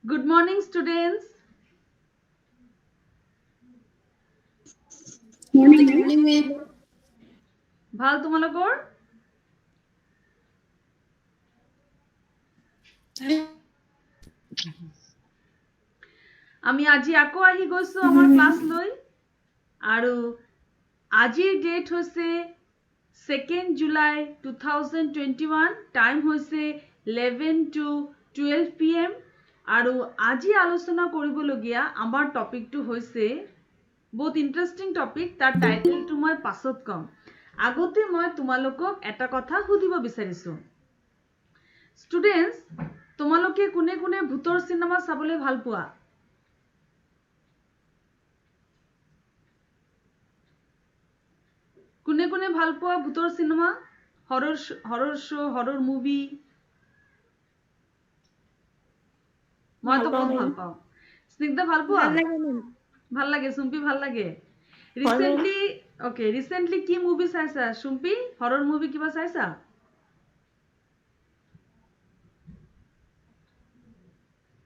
Good morning, students. Morning, ma'am. ভাল তোমালোকৰ? আমি আজি আকৌ আহি গৈছো আমাৰ ক্লাছ লৈ আৰু আজিৰ ডেট হৈছে 2nd July 2021. টাইম হৈছে 11 to 12 PM আৰু আজি আলোচনা কৰিবলগীয়া আমাৰ টপিকটো হৈছে বহুত ইন্টাৰেষ্টিং টপিক। তাৰ টাইটেলটো মই পাছত কম। আগতে মই তোমালোকক এটা কথা সুধিব বিচাৰিছো। ষ্টুডেণ্টছ, তোমালোকে কোনে কোনে ভূতৰ চিনেমা চাবলৈ ভাল পোৱা? কোনে কোনে ভাল পোৱা ভূতৰ চিনেমা? হৰৰ শ্ব', হৰৰ মুভি? মইতো বহুত ভাল পাওঁ। স্নিগ্ধা ভাল পোৱা? ভাল লাগে। চুম্পি ভাল লাগে? ৰিচেন্টলি কি মুভি চাইছা চুম্পি? হৰৰ মুভি কিবা চাইছা?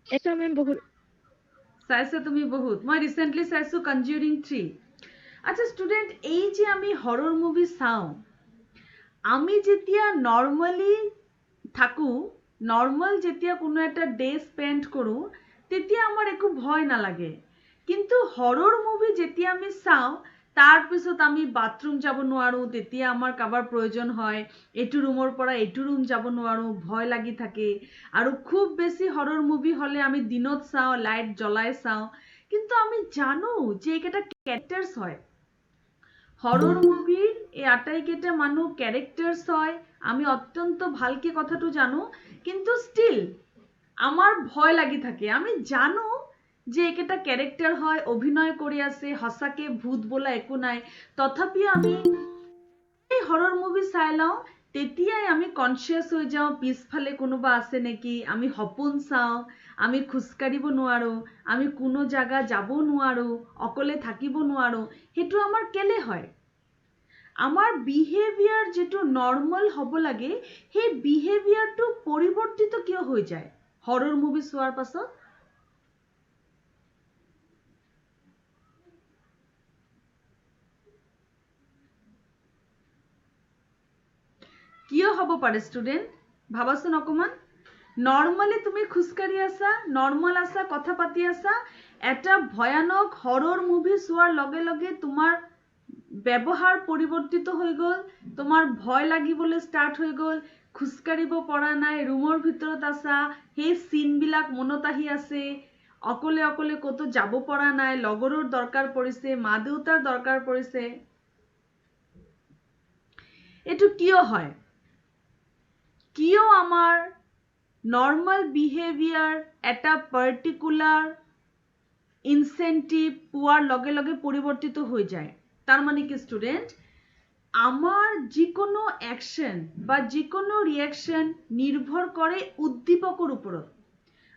চাইছা তুমি বহুত? মই ৰিচেন্টলি চাইছো কনজিউৰিং 3। আচ্ছা ষ্টুডেণ্ট, এই যে আমি হৰৰ মুভি চাওঁ, আমি যেতিয়া নৰ্মেলি থাকো, নৰ্মেল যেতিয়া কোনো এটা ডে স্পেণ্ড কৰোঁ, তেতিয়া আমাৰ একো ভয় নালাগে। কিন্তু হৰৰ মুভি যেতিয়া আমি চাওঁ, তাৰপিছত আমি বাথৰুম যাব নোৱাৰোঁ, তেতিয়া আমাৰ কাৰোবাৰ প্ৰয়োজন হয়, এইটো ৰুমৰ পৰা এইটো ৰুম যাব নোৱাৰোঁ, ভয় লাগি থাকে। আৰু খুব বেছি হৰৰ মুভি হ'লে আমি দিনত চাওঁ, লাইট জ্বলাই চাওঁ। কিন্তু আমি জানো যে এইকেইটা কেৰেক্টাৰ্ছ হয়। হৰৰ মুভিৰ এই আটাইকেইটা মানুহ ক্যারেক্টার্স হয়, আমি অত্যন্ত ভালকে কথাটো জানো, কিন্তু স্টিল আমার ভয় লাগি থাকে। আমি জানো যে একেটা ক্যারেক্টার হয়, অভিনয় কৰি আছে, সঁচাকে ভূত বোলা একো নাই, তথাপিও আমি এই হৰৰ মুভি চাই লওঁ, তেতিয়াই আমি কনচিয়াছ হৈ যাওঁ পিছফালে কোনোবা আছে নেকি, আমি সপোন চাওঁ, আমি খোজকাঢ়িব নোৱাৰোঁ, আমি কোনো জাগা যাব নোৱাৰোঁ, অকলে থাকিব নোৱাৰোঁ। সেইটো আমাৰ কেলে হয়? আমাৰ বিহেভিয়াৰ যেটো নৰ্মেল হ'ব লাগে, সেই বিহেভিয়াৰটো পৰিৱৰ্তিত কিয় হৈ যায় হৰৰ মুভি চোৱাৰ পাছত? কিয় হ'ব পাৰে ষ্টুডেণ্ট? ভাবাচোন অকমান। নৰ্মেলি তুমি খোজকাঢ়ি আছা, নৰ্মেল আছা, কথা পাতি আছা, এটা ভয়ানক হৰৰ মুভি চোৱাৰ লগে লগে তোমাৰ ব্যৱহাৰ পৰিৱৰ্তিত হৈ গ'ল, তোমাৰ ভয় লাগিবলৈ ষ্টাৰ্ট হৈ গ'ল, খোজকাঢ়িব পৰা নাই, ৰুমৰ ভিতৰত আছা, সেই চিনবিলাক মনত আহি আছে, অকলে অকলে ক'তো যাব পৰা নাই, লগৰৰ দৰকাৰ পৰিছে, মা দেউতাৰ দৰকাৰ পৰিছে। এইটো কিয় হয়? কিয় আমাৰ নৰ্মেল বিহেভিয়াৰ এটা পাৰ্টিকুলাৰ ইনসেন্টিভ পোৱাৰ লগে লগে পৰিৱৰ্তিত হৈ যায়? তাৰ মানে কি ষ্টুডেণ্ট, আমার যিকোনো অ্যাকশন বা যিকোনো রিয়াকশন নির্ভর করে উদ্দীপকের উপর।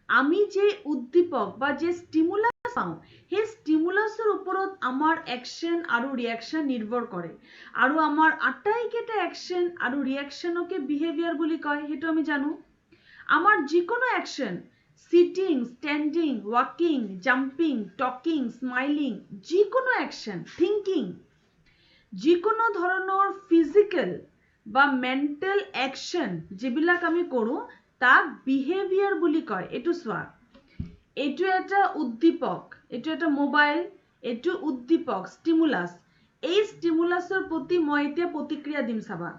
আমি যে উদ্দীপক বা যে স্টিমুলাস পাওঁ, সেই স্টিমুলাসৰ ওপৰত আমাৰ অ্যাকশন আৰু ৰিয়াকশন নিৰ্ভৰ কৰে। আৰু আমাৰ আটাইকেইটা অ্যাকশন আৰু রিয়াকশনকে বিহেভিয়ার বুলি কয়, সেইটো আমি জানো। আমার যিকোনো action, sitting, standing, walking, jumping, talking, smiling, যিকোনো অ্যাকশন, থিঙ্কিং, যিকোনো ধৰণৰ ফিজিক্যাল বা মেন্টাল অ্যাকশন যিবিলাক আমি কৰোঁ, তাক বিহেভিয়াৰ বুলি কয়। এইটো চোৱা, এইটো এটা উদ্দীপক, এইটো এটা মোবাইল, এইটো উদ্দীপক, স্টিমুলাস। এই স্টিমুলাসৰ প্ৰতি মই এতিয়া প্ৰতিক্ৰিয়া দিম চাবা।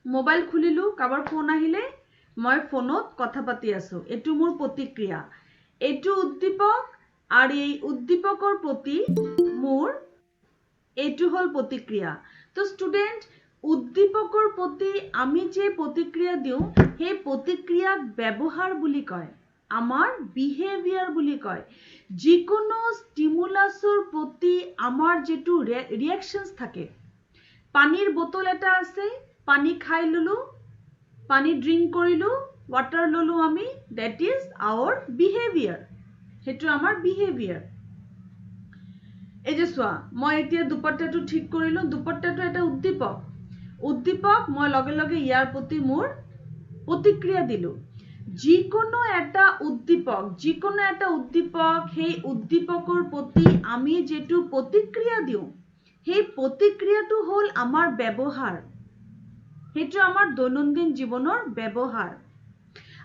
মোবাইল খুলিলো, কাৰোবাৰ ফোন আহিলে, মই ফোনত কথা পাতি আছো, এইটো মোৰ প্ৰতিক্ৰিয়া। এইটো উদ্দীপক আৰু এই উদ্দীপকৰ প্ৰতি মোৰ এইটো হল প্ৰতিক্ৰিয়া। তো ষ্টুডেণ্ট, উদ্দীপকৰ প্ৰতি আমি যে প্ৰতিক্ৰিয়া দিওঁ, সেই প্ৰতিক্ৰিয়াক ব্যৱহাৰ বুলি কয়, আমাৰ বিহেভিয়াৰ বুলি কয়। যিকোনো স্টিমুলাসৰ প্ৰতি আমাৰ যেটো ৰিয়াকশনছ থাকে, পানীৰ বোতল এটা আছে, পানী খাই ললো, পানী ড্ৰিংক কৰিলো, ৱাটাৰ ললো আমি, দ্যাট ইজ আৱাৰ বিহেভিয়াৰ। সেইটো আমাৰ বিহেভিয়াৰ। এই যে চোৱা, মই এতিয়া দুপট্টাটো ঠিক কৰিলো, দুপট্টাটো এটা উদ্দীপক। উদ্দীপক, মই লগে লগে ইয়াৰ প্ৰতি মোৰ প্ৰতিক্ৰিয়া দিলো। যিকোনো এটা উদ্দীপক সেই উদ্দীপকৰ প্ৰতি আমি যেটো প্ৰতিক্ৰিয়া দিওঁ সেই প্ৰতিক্ৰিয়াটো হ'ল আমাৰ ব্যৱহাৰ সেইটো আমাৰ দৈনন্দিন জীৱনৰ ব্যৱহাৰ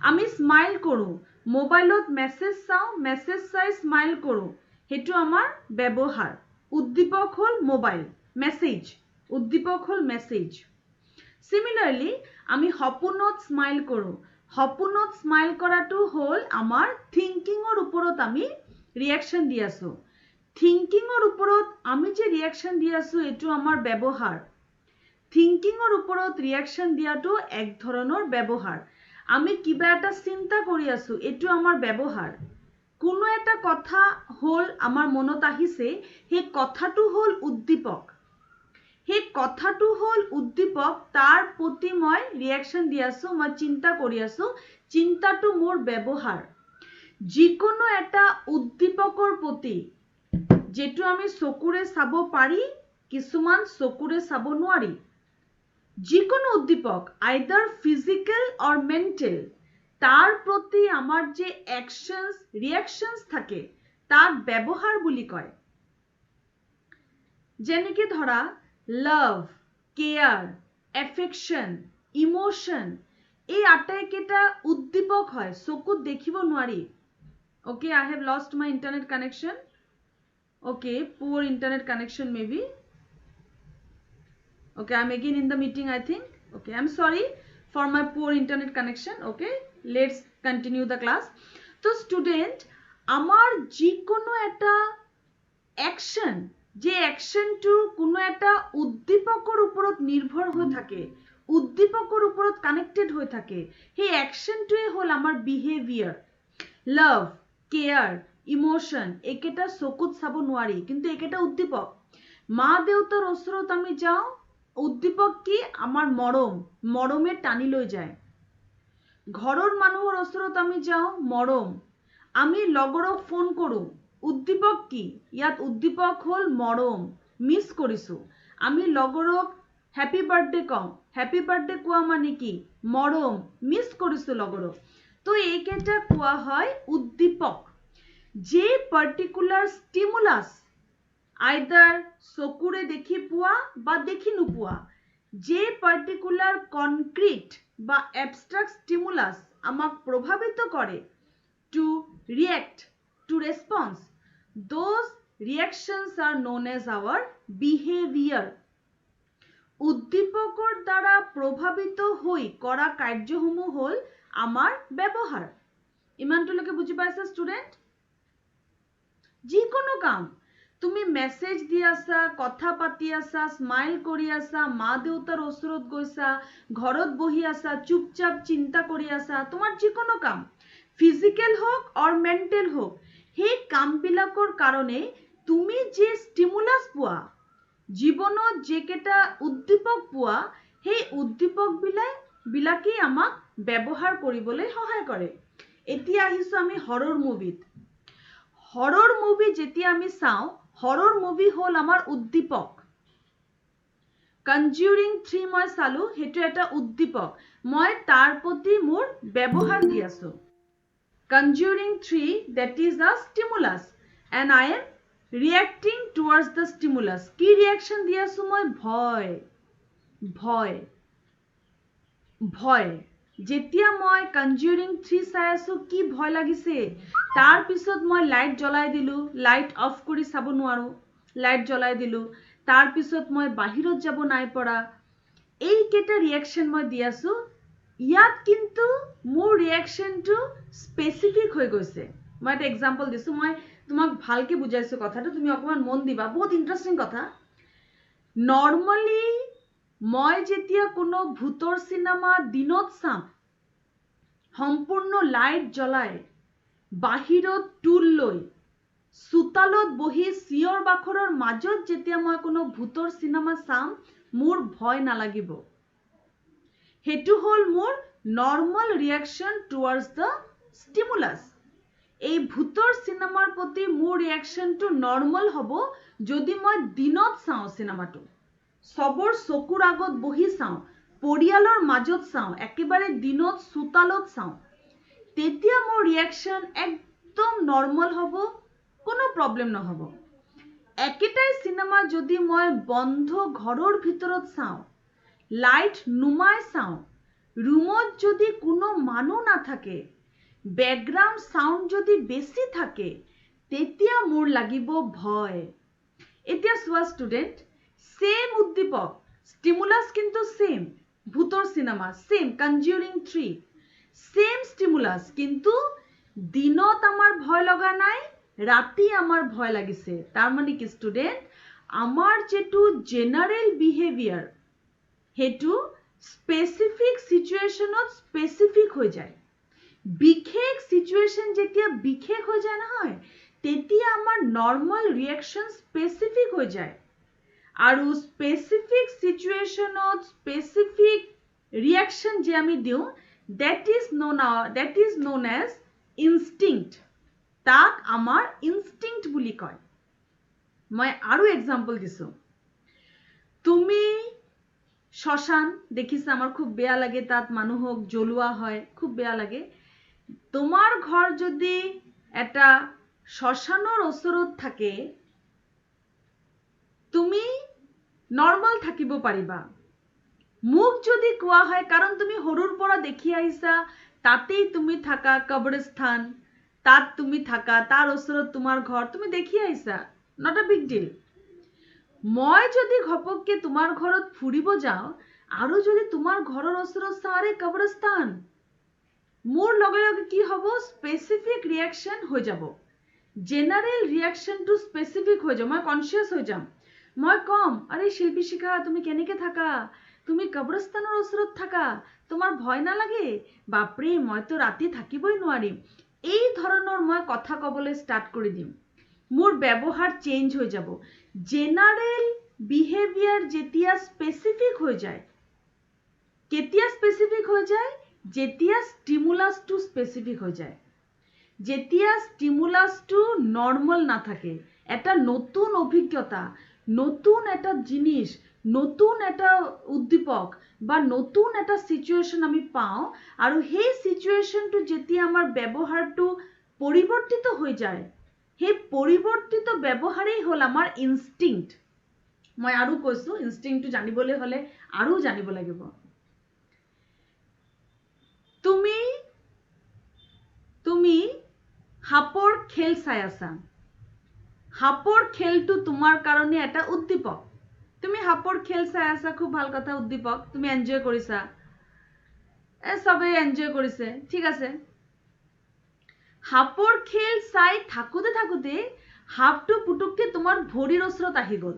আমি স্মাইল কৰো মোবাইলত মেসেজ চাই স্মাইল কৰো সেইটো আমাৰ ব্যৱহাৰ উদ্দীপক হ'ল মোবাইল মেসেজ উদ্দীপক হ'ল মেসেজ সিমিলাৰলি আমি সপোনত স্মাইল কৰো সপোনত স্মাইল কৰাটো হ'ল আমাৰ থিংকিংৰ ওপৰত আমি ৰিঅ্যাকশন দি আছো থিংকিংৰ ওপৰত আমি যে ৰিঅ্যাকশন দি আছো এটো আমাৰ ব্যৱহাৰ থিংকিংৰ ওপৰত ৰিঅ্যাকশন দিয়াটো এক ধৰণৰ ব্যৱহাৰ আমি কিবা এটা চিন্তা কৰি আছো এটো আমাৰ ব্যৱহাৰ কোনো এটা কথা হ'ল আমাৰ মনত আহিছে সেই কথাটো হ'ল উদ্দীপক সেই কথাটো হ'ল উদ্দীপক তাৰ প্ৰতি মই ৰিঅ্যাকশন দি আছো মই চিন্তা কৰি আছো চিন্তাটো মোৰ ব্যৱহাৰ যিকোনো এটা উদ্দীপকৰ প্ৰতি যেটো আমি চকুৰে চাব পাৰি কিছুমান চকুৰে চাব নোৱাৰি যিকোনো উদ্দীপক আইদার ফিজিক্যাল অর মেন্টাল তার প্রতি আমার যে অ্যাকশনস রিঅ্যাকশনস থাকে তার ব্যবহার বুলি কয় যেনেকে ধরা লাভ কেয়ার এফেকশন ইমোশন এই আটাইকেইটা উদ্দীপক হয় চকুত দেখিব নোৱাৰি okay I have lost my internet connection okay poor internet connection maybe Okay, I'm again in the meeting, I think. Okay, I'm sorry for my poor internet connection. Okay, let's continue the class. So, student, আমার যে কোনো একটা action, যে action to কোনো একটা উদ্দীপকৰ ওপৰত নিৰ্ভৰ হৈ থাকে, উদ্দীপকৰ ওপৰত connected হৈ থাকে, সেই action টোৱে হ'ল আমাৰ behavior, love, care, emotion, একেটা চকুত চাব নোৱাৰি, কিন্তু একেটা উদ্দীপক। মা দেউতাৰ ওচৰত আমি যাওঁ উদ্দীপক কি আমাৰ মৰম মৰমে টানি লৈ যায় ঘৰৰ মানুহৰ ওচৰত আমি যাওঁ মৰম আমি লগৰক ফোন কৰো উদ্দীপক কি ইয়াত উদ্দীপক হ'ল মৰম মিস কৰিছো আমি লগৰক হ্যাপি বাৰ্থডে কওঁ হ্যাপি বাৰ্থডে কোৱা মানে কি মৰম মিস কৰিছো লগৰক তো এইকেইটা কোৱা হয় উদ্দীপক যে পাৰ্টিকুলাৰ স্টিমুলাস আইদাৰ চকুৰে দেখি পোৱা বা দেখি নোপোৱা যে পার্টিকুলার কনক্রিট বা অ্যাবস্ট্রাক্ট স্টিমুলাস আমাক প্রভাবিত করে to react to response those reactions are known as our behaviour উদ্দীপকৰ দ্বাৰা প্ৰভাৱিত হৈ কৰা কাৰ্যসমূহ হ'ল আমাৰ ব্যৱহাৰ ইমানটোলৈকে বুজি পাইছা ষ্টুডেন্ট যিকোনো কাম তুমি মেসেজ দি আছা কথা পাতি আছা স্মাইল কৰি আছা মা দেউতাৰ ওচৰত গৈছা ঘৰত বহি আছা চুপচাপ চিন্তা কৰি আছা তোমাৰ যিকোনো কাম ফিজিক্যাল হোক অৰ মেন্টাল হোক সেই কামবিলাকৰ কাৰণে তুমি যে স্টিমুলাস পোৱা জীৱনত যেকেটা উদ্দীপক পোৱা সেই উদ্দীপক বিলাকেই আমাক ব্যৱহাৰ কৰিবলৈ সহায় কৰে এতিয়া আহিছো আমি হৰৰ মুভিত হৰৰ মুভি যেতিয়া আমি চাওঁ হৰৰ মুভি হ'ল আমাৰ উদ্দীপক কনজিউৰিং 3 মই চালো হেতু এটা উদ্দীপক মই তাৰ প্ৰতি মোৰ ব্যৱহাৰ দি আছো conjuring 3 that is a stimulus and I am reacting towards the stimulus কি ৰিঅ্যাকশন দি আছো মই ভয় ভয় ভয় যেতিয়া মই কনজিউৰিং 3 চাই আছো কি ভয় লাগিছে তাৰ পিছত মই লাইট জ্বলাই দিলো লাইট অফ কৰি চাব নোৱাৰো লাইট জ্বলাই দিলো তাৰ পিছত মই বাহিৰত যাব নাই পৰা এই কেটা ৰিঅ্যাকশন মই দি আছো ইয়াত কিন্তু মোৰ ৰিঅ্যাকশনটো স্পেসিফিক হৈ গৈছে মই এটা এক্সাম্পল দিছো মই তোমাক ভালকে বুজাইছো কথাটো তুমি অকমান মন দিবা বহুত ইন্টারেস্টিং কথা নরমালি মই যেতিয়া কোনো ভূতৰ সিনেমা দিনত চাম সম্পূৰ্ণ লাইট জ্বলাই বাহিৰত টুল লৈ চোতালত বহি চিঞৰ বাখৰৰ মাজত যেতিয়া মই কোনো ভূতৰ সিনেমা চাম মোৰ ভয় নালাগিব হেতু হল মোৰ নৰমাল ৰিঅ্যাকশন টুয়াৰ্ডস দ্য স্টিমুলাস এই ভূতৰ সিনেমাৰ প্ৰতি মোৰ ৰিঅ্যাকশনটো নৰমাল হ'ব যদি মই দিনত চাওঁ সিনেমাটো সবৰ চকুৰ আগত বহি চাওঁ পৰিয়ালৰ মাজত চাওঁ একেবাৰে দিনত চোতালত চাওঁ তেতিয়া মোৰ ৰিয়েকশ্যন একদম নৰ্মেল হ'ব, কোনো প্ৰব্লেম নহ'ব। একেটাই চিনেমা যদি মই বন্ধ ঘৰৰ ভিতৰত চাওঁ, লাইট নুমাই চাওঁ, ৰুমত যদি কোনো মানুহ নাথাকে, বেকগ্ৰাউণ্ড সাউণ্ড যদি বেছি থাকে, তেতিয়া মোৰ লাগিব ভয়। এতিয়া চোৱা ষ্টুডেণ্ট, সেম উদ্দীপক, স্টিমুলাস কিন্তু সেম, ভূতৰ cinema same, conjuring 3 same stimulus, কিন্তু দিনত আমার ভয় লগা নাই, রাতি আমার ভয় লাগিছে। তার মানে কি স্টুডেন্ট, আমার যেটো জেনারেল বিহেভিয়ার হেতু স্পেসিফিক সিচুয়েশনত স্পেসিফিক হৈ যায়। বিশেষ সিচুয়েশন যেতিয়া বিশেষ হৈ যায় নহয়, তেতিয়া আমার নর্মাল রিয়াকশন স্পেসিফিক হৈ যায়। আৰু স্পেসিফিক সিচুয়েশনত স্পেসিফিক ৰিয়াকশন যে আমি দিওঁ, that is known as instinct। তাক আমাৰ ইনষ্টিংক্ট বুলি কয়। মই আৰু এক্সাম্পল দিছো, তুমি শ্মশান দেখিছা, আমাৰ খুব বেয়া লাগে, তাত মানুহক জ্বলোৱা হয়, খুব বেয়া লাগে। তোমাৰ ঘৰ যদি এটা শ্মশানৰ ওচৰত থাকে, তুমি নৰ্মাল থাকিব পাৰিবা। মুখ যদি কোৱা হয়, কাৰণ তুমি সৰুৰ পৰা দেখি আহিছা, তাতেই তুমি থাকা কবৰস্থান, তাত তুমি থাকা, তাৰ ওচৰত তোমাৰ ঘৰ, তুমি দেখি আহিছা, নট আ বিগ ডিল। মই যদি ঘপককে তোমাৰ ঘৰত ফুৰিব যাওঁ আৰু যদি তোমাৰ ঘৰৰ ওচৰত চাৰে কবৰস্থান, মোৰ লগে লগে কি হ'ব, স্পেসিফিক ৰিয়াকশন হৈ যাব। জেনারেল রিয়াকশনটো স্পেসিফিক হৈ যাব, মই কনসিয়াস হৈ যাম। মই কম, আরে শিল্পী শিখা তুমি কেনেকে থাকা, তুমি কবৰস্থানৰ ওচৰত থাকা, তোমাৰ ভয় নালাগে, বাপৰে মইতো ৰাতি থাকিবই নোৱাৰিম। এই ধৰণৰ মই কথা ক'বলৈ ষ্টাৰ্ট কৰি দিম, মোৰ ব্যৱহাৰ চেঞ্জ হৈ যাব। জেনারেল বিহেভিয়ার যেতিয়া স্পেসিফিক হৈ যায়, কেতিয়া স্পেসিফিক হৈ যায়, যেতিয়া স্টিমুলাসটো স্পেসিফিক হৈ যায়, যেতিয়া স্টিমুলাসটো নর্মাল না থাকে, এটা নতুন অভিজ্ঞতা, নতুন এটা জিনিস, নতুন এটা উদ্দীপক বা নতুন এটা সিচুয়েশন আমি পাওঁ, আৰু সেই সিচুয়েশনটো যেতিয়া আমাৰ ব্যৱহাৰটো পৰিৱৰ্তিত হৈ যায়, সেই পৰিৱৰ্তিত ব্যৱহাৰেই হ'ল আমাৰ ইনষ্টিংক্ট। মই আৰু কৈছো, ইনষ্টিংক্টটো জানিবলৈ হলে আৰু জানিব লাগিব। তুমি সাপৰ খেল চাই আছা, সাপৰ খেলটো তোমাৰ কাৰণে এটা উদ্দীপক। তুমি সাপৰ খেল চাই আছা, খুব ভাল কথা, উদ্দীপক, তুমি এনজয় কৰিছা, সবে এনজয় কৰিছে, ঠিক আছে। সাপৰ খেল চাই থাকোতে থাকোতে সাপটো পুতুককে তোমাৰ ভৰিৰ ওচৰত আহি গ'ল।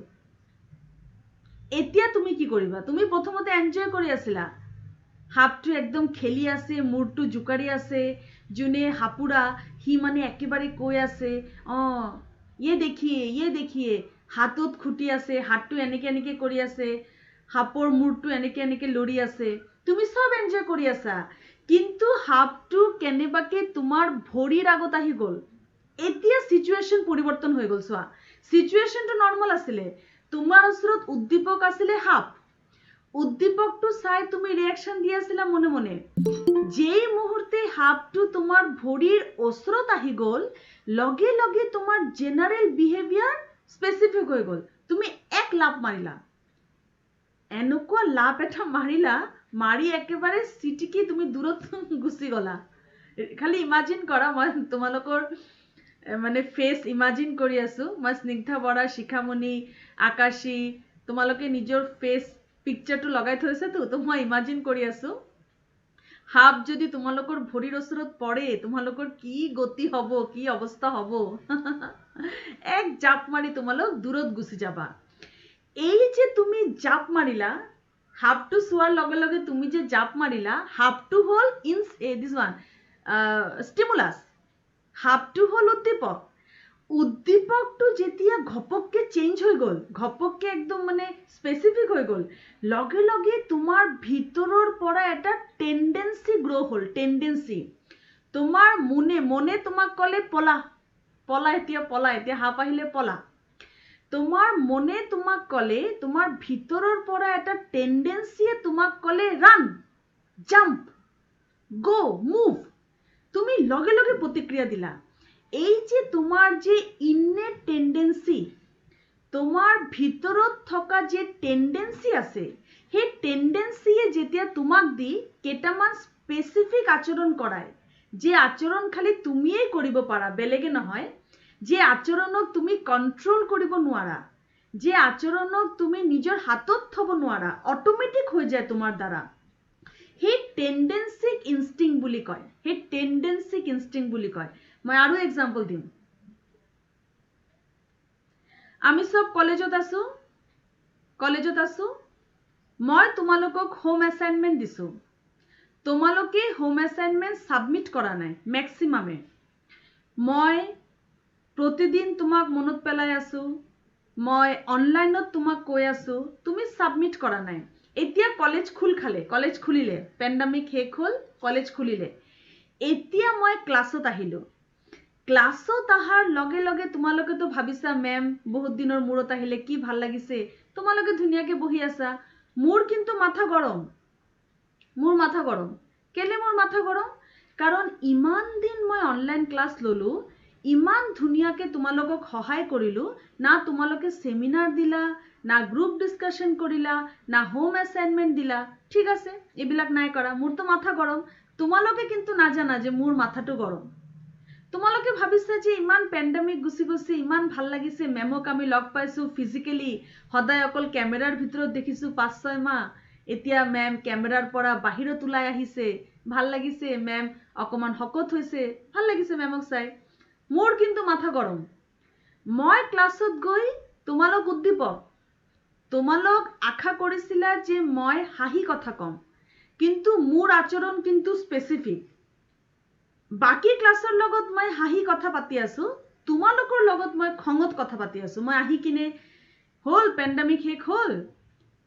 এতিয়া তুমি কি কৰিবা? তুমি প্ৰথমতে এনজয় কৰি আছিলা, সাপটো একদম খেলি আছে, মূৰটো জোকাৰি আছে, যোনে হাপুৰা সি মানে একেবাৰে কৈ আছে, ये देखिए, হাতত খুটি আছে, হাতটো এনেকে এনেকে কৰি আছে, সাপৰ মূৰটো এনেকে এনেকে লৰি আছে, তুমি সব এনজয় কৰি আছা। কিন্তু সাপটো কেনেবাকে তোমাৰ ভৰিৰ আগত আহি গ'ল। এতিয়া সিচুয়েশন পৰিৱৰ্তন হৈ গ'ল। চোৱা, সিচুয়েশনটো নৰ্মাল আছিলে, তোমাৰ ওচৰত উদ্দীপক আছিলে সাপ, উদ্দীপকটো চাই তুমি ৰিয়াকশন দি আছিলা মনে মনে। যেই মুহূৰ্তে সাপটো তোমাৰ ভৰিৰ ওচৰত আহি গ'ল, লগে লগে তোমাৰ জেনাৰেল বিহেভিয়াৰ স্পেসিফিক হৈ গ'ল। তুমি এক লাভ মাৰিলা, এনেকুৱা লাভ এটা মাৰিলা, মাৰি একেবাৰে চিটিকি তুমি দূৰত গুচি গলা। খালি ইমাজিন কৰা, মই তোমালোকৰ মানে ফেস ইমাজিন কৰি আছো, মই স্নিগ্ধা বৰা, শিখামণি, আকাশী, তোমালোকে নিজৰ ফেস পিকচাৰটো লগাই থৈছেতো, তো মই ইমাজিন কৰি আছো, সাপ যদি তোমালোকৰ ভৰিৰ ওচৰত পৰে, তোমালোকৰ কি গতি হ'ব, কি অৱস্থা হ'ব। এক জাপ মাৰি তোমালোক দূৰত গুচি যাবা। এই যে তুমি জাপ মাৰিলা, সাপটো চোৱাৰ লগে লগে তুমি যে জাপ মাৰিলা, সাপটো হ'ল দিস ওয়ান স্টিমুলাস, সাপটো হ'ল উদ্দীপক। উদ্দীপকটো যেতিয়া ঘপককে চেঞ্জ হৈ গ'ল, ঘপককে একদম মানে স্পেসিফিক হৈ গ'ল, লগে লগে তোমাৰ ভিতৰৰ পৰা এটা টেন্ডেন্সি গ্ৰো হল। টেন্ডেন্সি তোমাৰ মনে তোমাক কলে পলা পলা, এতিয়া সাপ আহিলে পলা। তোমাৰ মনে তোমাক কলে, তোমাৰ ভিতৰৰ পৰা এটা টেন্ডেন্সিয়ে তোমাক কলে ৰান, জাম্প, গো, মুভ। তুমি লগে লগে প্ৰতিক্ৰিয়া দিলা। এই যে তোমাৰ যে ইননেট টেন্ডেন্সি, তোমাৰ ভিতৰত থকা যে টেন্ডেন্সি আছে, সেই টেন্ডেন্সিয়ে যেতিয়া তোমাক দি কেইটামান স্পেচিফিক আচৰণ কৰায়, যে আচৰণ খালি তুমিয়েই কৰিব পাৰা, বেলেগে নহয়, যে আচৰণক তুমি কন্ট্ৰোল কৰিব নোৱাৰা, যে আচৰণক তুমি নিজৰ হাতত থব নোৱাৰা, অটোমেটিক হৈ যায় তোমাৰ দ্বাৰা, সেই টেন্ডেন্সিক ইনষ্টিংক্ট বুলি কয়। সেই টেন্ডেন্সিক ইনষ্টিংক্ট বুলি কয়। মই আৰু এক্সাম্পল দিম। আমি সব কলেজত আছো, মই তোমালোকক হোম এছাইনমেন্ট দিছো, তোমালোকে হোম এছাইনমেন্ট সাবমিট কৰা নাই মেক্সিমামে। মই প্ৰতিদিন তোমাক মনত পেলাই আছো, মই অনলাইনত তোমাক কৈ আছো, তুমি সাবমিট কৰা নাই। এতিয়া কলেজ খুলিলে, পেণ্ডামিক শেষ হ'ল, কলেজ খুলিলে। এতিয়া মই ক্লাছত আহিলো। ক্লাছত আহাৰ লগে লগে তোমালোকেতো ভাবিছা মেম বহুত দিনৰ মূৰত আহিলে, কি ভাল লাগিছে, তোমালোকে ধুনীয়াকে বহি আছা। মোৰ কিন্তু মাথা গৰম, কেলে মোৰ মাথা গৰম? কাৰণ ইমান দিন মই অনলাইন ক্লাছ ললো, ইমান ধুনীয়াকে তোমালোকক সহায় কৰিলো, না তোমালোকে সেমিনাৰ দিলা, না গ্ৰুপ ডিসকাশন কৰিলা, না হোম এছাইনমেন্ট দিলা। ঠিক আছে, এইবিলাক নাই কৰা, মোৰতো মাথা গৰম। তোমালোকে কিন্তু নাজানা যে মোৰ মাথাটো গৰম। তোমালোকে ভাবিছা যে ইমান পেণ্ডামিক গুচি গৈছে, ইমান ভাল লাগিছে, মেমক আমি লগ পাইছো ফিজিক্যালি, সদায় অকল কেমেৰাৰ ভিতৰত দেখিছো 5-6 মাহ, এতিয়া মেম কেমেৰাৰ পৰা বাহিৰত ওলাই আহিছে, ভাল লাগিছে, মেম অকমান শকত হৈছে, ভাল লাগিছে মেমক চাই। মোৰ কিন্তু মাথা গৰম। মই ক্লাছত গৈ তোমালোক উদ্দীপক, তোমালোক আশা কৰিছিলা যে মই হাঁহি কথা কম, কিন্তু মোৰ আচৰণ কিন্তু স্পেচিফিক। বাকি ক্লাছৰ লগত মই হাঁহি কথা পাতি আছো, তোমালোকৰ লগত মই খঙত কথা পাতি আছো। মই আহি কিনে হল পেণ্ডামিক শেষ হল,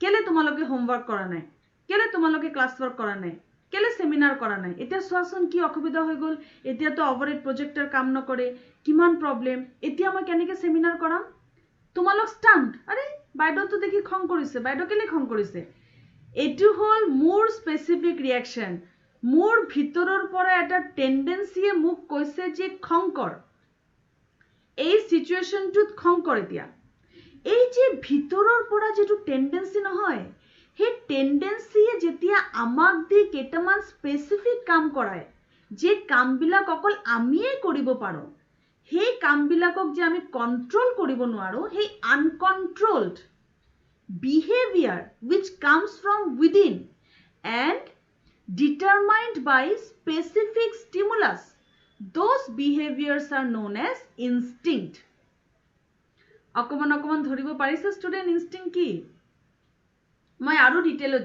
কেলে তোমালোকে হোমৱৰ্ক কৰা নাই, কেলে তোমালোকে ক্লাছ ৱৰ্ক কৰা নাই, কেলে সেমিনাৰ কৰা নাই। এতিয়া চোৱাচোন কি অসুবিধা হৈ গল, এতিয়াতো অভাৰহেড প্ৰজেক্টৰ কাম নকৰে, কিমান প্ৰব্লেম, এতিয়া মই কেনেকে সেমিনাৰ কৰাম? তোমালোক ষ্টান্ড, আৰে বাইদেউতো দেখি খং কৰিছে, বাইদেউ কেলে খং কৰিছে? এইটো হল মোৰ স্পেচিফিক ৰিয়েকশন। মোৰ ভিতৰৰ পৰা এটা টেন্ডেন্সিয়ে মোক কৈছে যে খং কৰ, এই সিচুৱেশনটোত খং কৰ। এতিয়া এই যে ভিতৰৰ পৰা যেটো টেন্ডেন্সি নহয়, সেই টেন্ডেন্সিয়ে যেতিয়া আমাক দি কেইটামান স্পেচিফিক কাম কৰায়, যে কামবিলাক অকল আমিয়ে কৰিব পাৰো, সেই কামবিলাকক যে আমি কন্ট্ৰোল কৰিব নোৱাৰো, সেই আনকন্ট্ৰোলড behavior which comes from within and determined by specific stimulus, those behaviors are known as instinct. অকমান ধৰিব পাৰিছে ষ্টুডেন্ট ইনষ্টিংক্ট কি? মই আৰু ডিটেইলত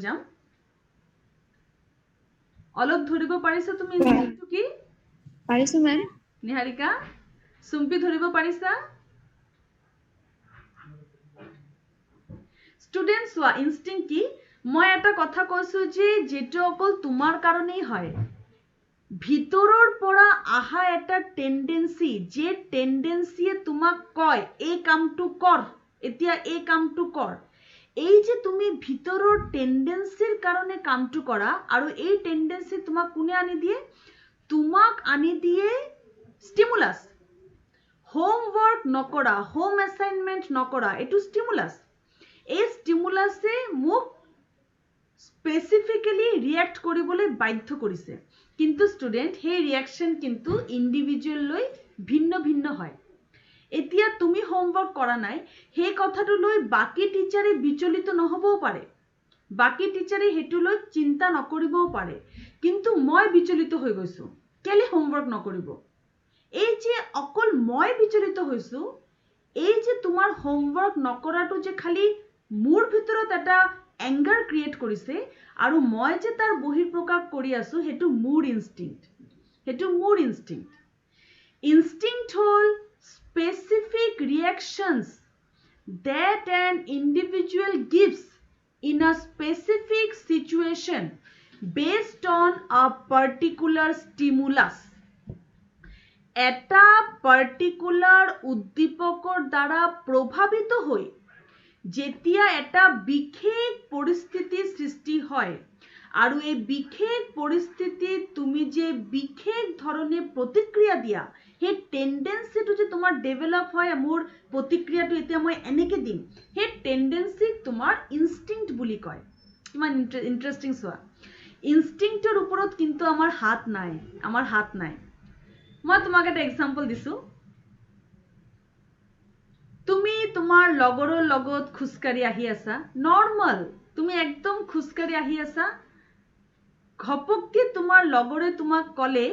যাম। অলপ ধৰিব পাৰিছা তুমি ইনষ্টিংক্টটো কি? পাৰিছো মেম। নিহাৰিকা, সুম্পি ধৰিব পাৰিছা? ষ্টুডেন্ট চোৱা, ইনষ্টিংক্ট কি? মই এটা কথা কৈছো যে যেটো অকল তোমাৰ কাৰণেই হয়, ভিতৰৰ পৰা আহা এটা টেন্ডেন্সি, যে টেন্ডেন্সিয়ে তোমাক কয় এই কামটো কৰ, এতিয়া এই কামটো কৰ। এই যে তুমি ভিতৰৰ টেন্ডেন্সিৰ কাৰণে কামটো কৰা, আৰু এই টেন্ডেন্সি তোমাক কোনে আনি দিয়ে? তোমাক আনি দিয়ে স্টিমুলাস। হোমৱৰ্ক নকৰা, হোম এছাইনমেন্ট নকৰা, এইটো স্টিমুলাস। এই স্টিমুলাসে মোক স্পেচিফিক্যালি ৰিয়েক্ট কৰিবলৈ বাধ্য কৰিছে। কিন্তু ষ্টুডেন্ট, সেই ৰিয়েকশন কিন্তু ইন্ডিভিজুৱেল লৈ ভিন্ন ভিন্ন হয়। এতিয়া তুমি হোমৱৰ্ক কৰা নাই, সেই কথাটো লৈ বাকি টিচাৰে বিচলিত নহবও পাৰে, বাকি টিচাৰে হেতু লৈ চিন্তা নকৰিবও পাৰে, কিন্তু মই বিচলিত হৈ গৈছো, কেলে হোমৱৰ্ক নকৰিব? এই যে অকল মই বিচলিত হৈছো, এই যে তোমাৰ হোমৱৰ্ক নকৰাটো যে খালি মোৰ ভিতৰত এটা এংগাৰ ক্ৰিয়েট কৰিছে, আৰু মই যে তাৰ বহিঃপ্ৰকাশ কৰি আছো, হেতু মোৰ instinct, instinct hall specific reactions that an individual gives in a specific situation based on a particular stimulus. এটা পার্টিকুলার উদ্দীপকৰ দ্বাৰা প্ৰভাৱিত হৈ যেতিয়া এটা বিশেষ পৰিস্থিতি সৃষ্টি হয়, আৰু এই বিশেষ পৰিস্থিতিত তুমি যে বিশেষ ধৰণে প্ৰতিক্ৰিয়া দিয়া, সেই টেন্ডেন্সিটো যে তোমাৰ ডেভেলপ হয়, মোৰ প্ৰতিক্ৰিয়াটো এতিয়া মই এনেকে দিম, সেই টেন্ডেন্সিক তোমাৰ ইনষ্টিংক্ট বুলি কয়। কিমান ইণ্টাৰেষ্টিং চোৱা। ইনষ্টিংক্টৰ ওপৰত কিন্তু আমাৰ হাত নাই, মই তোমাক এটা এক্সাম্পল দিছো। তুমি তোমাৰ লগৰৰ লগত খোজকাঢ়ি আহি আছা, নৰ্মেল, তুমি একদম খোজকাঢ়ি আহি আছা, ঘপককে তোমাৰ লগৰে তোমাক ক'লে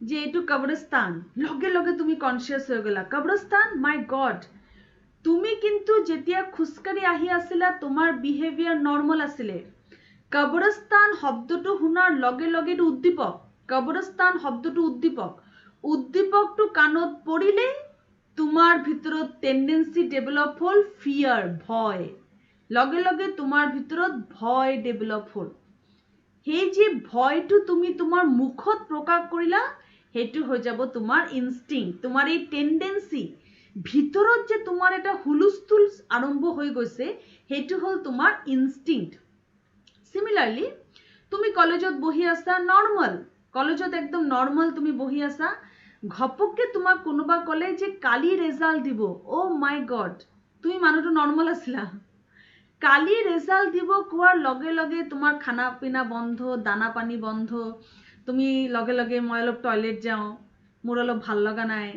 যে এইটো কবৰস্থান, লগে লগে তুমি কনচিয়াছ হৈ গলা, কবৰস্থান, মাই গড। তুমি কিন্তু যেতিয়া খোজকাঢ়ি আহি আছিলা তোমাৰ বিহেভিয়াৰ নৰ্মেল আছিলে, কবৰস্থান শব্দটো শুনাৰ লগে লগে উদ্দীপক, কবৰস্থান শব্দটো উদ্দীপকটো কাণত পৰিলে তোমাৰ ভিতৰত টেন্ডেন্সি ডেভেলপ হ'ল ফিয়াৰ, ভয়, লগে লগে তোমাৰ ভিতৰত ভয় ডেভেলপ হ'ল। সেই যে ভয়টো তুমি তোমাৰ মুখত প্ৰকাশ কৰিলা, সেইটো হৈ যাব তোমাৰ ইনষ্টিংক্ট, তোমাৰ এই টেন্ডেন্সি ভিতৰত যে তোমাৰ এটা হুলস্থুল আৰম্ভ হৈ গৈছে, সেইটো হ'ল তোমাৰ ইনষ্টিংক্ট। সিমিলাৰলি তুমি কলেজত বহি আছা, নৰ্মেল, কলেজত একদম নৰ্মেল তুমি বহি আছা, ঘপককে তোমাক কোনোবা ক'লে যে কালি রেজাল্ট দিব, ও মাই গড, তুমি মানুহটো নৰ্মেল আছিলা, কালি ৰেজাল্ট দিব কোৱাৰ লগে লগে তোমাৰ খানা পিনা বন্ধ, দানা পানী বন্ধ, তুমি লগে লগে মই অলপ টয়লেট যাওঁ, মোৰ অলপ ভাল লগা নাই,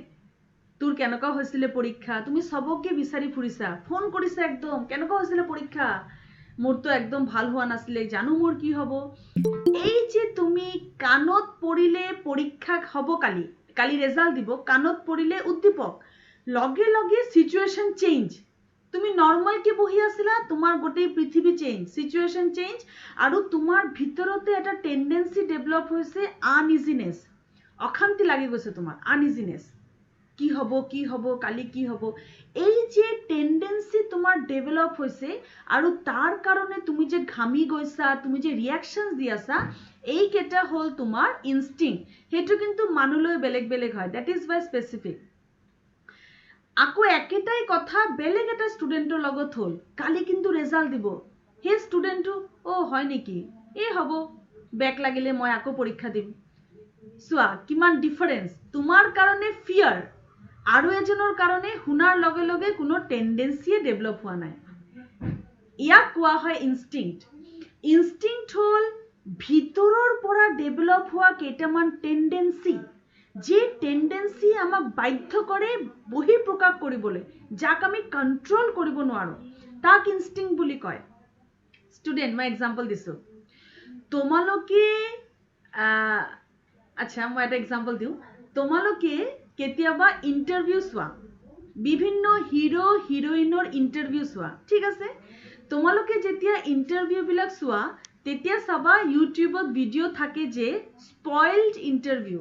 তোৰ কেনেকুৱা হৈছিলে পৰীক্ষা, তুমি সবকে বিচাৰি ফুৰিছা, ফোন কৰিছা একদম, কেনেকুৱা হৈছিলে পৰীক্ষা, মোৰতো একদম ভাল হোৱা নাছিলে, জানো মোৰ কি হ'ব। এই যে তুমি কাণত পৰিলে পৰীক্ষা হ'ব, কালি ৰেজাল্ট দিব, কাণত পৰিলে উদ্দীপক, লগে লগে সিচুৱেশ্যন চেঞ্জ, তুমি নৰ্মেল কি বহি আছিলা, তোমাৰ গোটেই পৃথিৱী চেঞ্জ, সিচুৱেশ্যন চেঞ্জ, আৰু তোমাৰ ভিতৰতে এটা টেন্ডেন্সি ডেভেলপ হৈছে আনইজিনেছ, অশান্তি লাগি গৈছে তোমাৰ, আনইজিনেছ, কি হ'ব কালি কি হ'ব, এই যে টেন্ডেন্সি তোমাৰ ডেভেলপ হৈছে, আৰু তাৰ কাৰণে তুমি যে ঘামি গৈছা, তুমি যে ৰিয়াকশ্যন দি আছা, এইকেইটা হ'ল তোমাৰ ইনষ্টিংক্ট। সেইটো কিন্তু মানুহলৈ বেলেগ বেলেগ হয়, দ্যাট ইজ বাই স্পেচিফিক। আকৌ একেটাই কথা বেলেগ এটা ষ্টুডেণ্টৰ লগত হ'ল, কালি কিন্তু রেজাল্ট দিব, সেই ষ্টুডেণ্টটো হয় নেকি, হ'ব, বেক লাগিলে মই আকৌ পৰীক্ষা দিম। চোৱা কিমান ডিফাৰেন্স, তোমাৰ কাৰণে ফিয়াৰ, আৰু এজনৰ কাৰণে শুনাৰ লগে লগে কোনো টেন্ডেন্সিয়ে ডেভেলপ হোৱা নাই। ইয়াক কোৱা হয় ইনষ্টিংক্ট। ইনষ্টিংক্ট হ'ল ভিতৰৰ পৰা ডেভেলপ হোৱা কেইটামান টেন্ডেন্সি, যে টেন্ডেন্সি আমাক বাধ্য কৰে বহি প্ৰকাশ কৰিবলৈ, যাক আমি কন্ট্ৰল কৰিব নোৱাৰো, তাক ইনষ্টিংক্ট বুলি কয়। ষ্টুডেণ্ট, মই এক্সাম্পল দিছো, তোমালোকে আচ্ছা মই এটা এক্সাম্পল দিওঁ, তোমালোকে কেতিয়াবা ইণ্টাৰভিউ চোৱা, বিভিন্ন হিৰো হিৰোইনৰ ইণ্টাৰভিউ চোৱা, ঠিক আছে, তোমালোকে যেতিয়া ইণ্টাৰভিউ বিলাক চোৱা, তেতিয়া চাবা ইউটিউবত ভিডিঅ' থাকে যে স্পইলড ইণ্টাৰভিউ,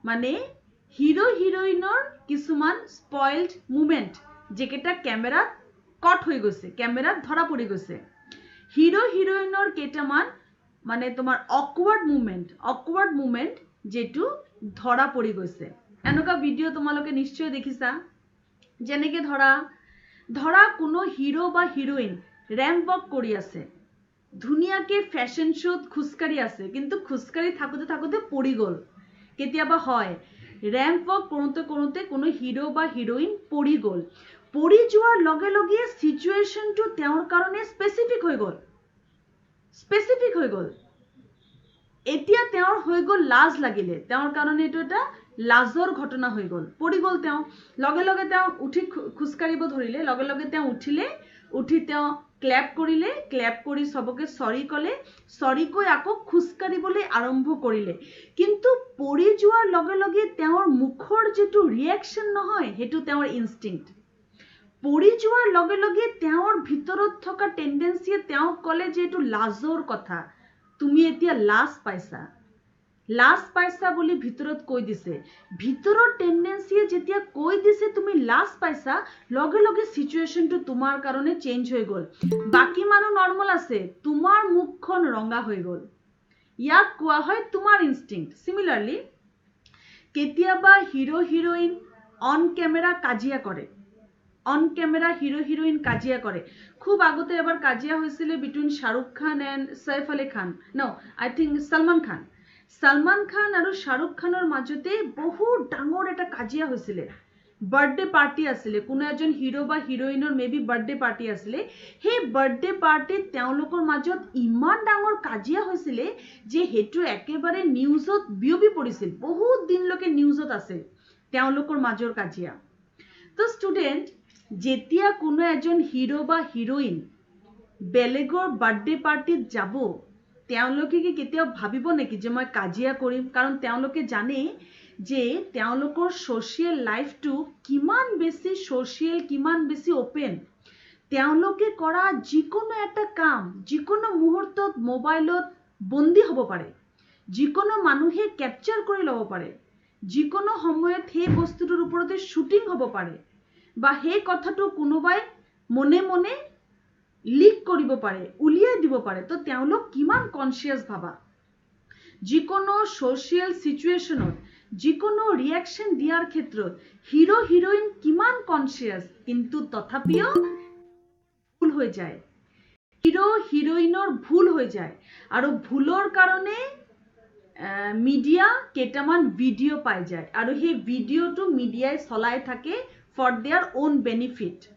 মানে হিৰো হিৰোইনৰ কিছুমান স্পইলড মুমেণ্ট, যেকেইটা কেমেৰাত কট হৈ গৈছে, কেমেৰাত ধৰা পৰি গৈছে, হিৰো হিৰোইনৰ কেইটামান মানে তোমাৰ অকৱাৰ্ড মুমেণ্ট যেটো ধৰা পৰি গৈছে। এনেকুৱা ভিডিঅ' তোমালোকে নিশ্চয় দেখিছা, যেনেকে ধৰা কোনো হিৰো বা হিৰোইন ৰেম্প ৱাক কৰি আছে, ধুনীয়াকে ফেশ্বন শ্ব'ত খোজকাঢ়ি আছে, কিন্তু খোজকাঢ়ি থাকোতে থাকোতে পৰি গ'ল। কেতিয়াবা হয় ৰেম্প ৱাক কৰোঁতে কৰোঁতে কোনো হিৰো বা হিৰোইন পৰি গ'ল, পৰি যোৱাৰ লগে লগে সিচুৱেশ্যনটো তেওঁৰ কাৰণে স্পেচিফিক হৈ গ'ল, এতিয়া তেওঁৰ হৈ গ'ল লাজ লাগিলে, তেওঁৰ কাৰণে এইটো এটা লাজৰ ঘটনা হৈ গ'ল, পৰি গ'ল তেওঁ, লগে লগে তেওঁ উঠি খোজকাঢ়িব ধৰিলে, লগে লগে তেওঁ উঠি তেওঁ ক্লেপ কৰিলে, ক্লেপ কৰি সবকে সৰি ক'লে, সৰি কৈ আকৌ খোজকাঢ়িবলৈ আৰম্ভ কৰিলে, কিন্তু পৰি যোৱাৰ লগে লগে তেওঁৰ মুখৰ যেটো ৰিয়েকশ্যন নহয়, সেইটো তেওঁৰ ইনষ্টিংক্ট। পৰি যোৱাৰ লগে লগে তেওঁৰ ভিতৰত থকা টেন্ডেন্সিয়ে তেওঁক ক'লে যে এইটো লাজৰ কথা, তুমি এতিয়া লাজ পাইছা বুলি ভিতৰত কৈ দিছে, ভিতৰৰ টেন্ডেন্সিয়ে যেতিয়া কৈ দিছে তুমি লাজ পাইছা, লগে লগে সিচুৱেশ্যনটো তোমাৰ কাৰণে চেঞ্জ হৈ গ'ল, বাকী মানুহ নৰ্মেল আছে, তোমাৰ মুখখন ৰঙা হৈ গ'ল, ইয়াক কোৱা হয় তোমাৰ ইনষ্টিংক্ট। সিমিলাৰলি কেতিয়াবা হিৰো হিৰোইন অন কেমেৰা কাজিয়া কৰে, অন ক্যামেৰা হিৰো হিৰোইন কাজিয়া কৰে খুব আগতে এবাৰ কাজিয়া হৈছিল between Shahrukh Khan and Saif Ali Khan no I think Salman Khan আৰু শাহৰুখ খানৰ মাজতে বহুত ডাঙৰ এটা কাজিয়া হৈছিল বাৰ্থডে পাৰ্টি আছিলে কোনো এজন হিৰো বা হিৰোইনৰ মেবি বাৰ্থডে পাৰ্টি আছিলে সেই বাৰ্থডে পাৰ্টিত তেওঁলোকৰ মাজত ইমান ডাঙৰ কাজিয়া হৈছিল যে হেতু একেবাৰে নিউজত বিয়পি পৰিছিল বহুত দিনলৈকে নিউজত আছে তেওঁলোকৰ মাজৰ কাজিয়া তো ষ্টুডেন্ট যেতিয়া কোনো এজন হিৰো বা হিৰোইন বেলেগৰ বাৰ্থডে পাৰ্টিত যাব তেওঁলোকে কি কেতিয়াও ভাবিব নেকি যে মই কাজিয়া কৰিম কাৰণ তেওঁলোকে জানে যে তেওঁলোকৰ সোশ্যাল লাইফটো কিমান বেছি সোশ্যাল কিমান বেছি ওপেন তেওঁলোকে কৰা যিকোনো এটা কাম যিকোনো মুহূৰ্তত মোবাইলত বন্দী হ'ব পাৰে যিকোনো মানুহে ক্যাপচাৰ কৰি ল'ব পাৰে যিকোনো সময়ত সেই বস্তুটোৰ ওপৰতে শুটিং হ'ব পাৰে বা সেই কথাটো কোনোবাই মনে মনে লিক কৰিব পাৰে উলিয়াই দিব পাৰে তো তেওঁলোক কিমান কনসিয়াস ভাবা যিকোনো সোশ্যাল সিচুয়েশনত যিকোনো ৰিয়াকশন দিয়াৰ ক্ষেত্ৰত হিৰো হিৰোইন কিমান কনসিয়াস কিন্তু তথাপিও ভুল হৈ যায় হিৰো হিৰোইনৰ ভুল হৈ যায় আৰু ভুলৰ কাৰণে মিডিয়া কেইটামান ভিডিঅ' পাই যায় আৰু সেই ভিডিঅ'টো মিডিয়াই চলাই থাকে ফৰ দেয়াৰ ওন বেনিফিট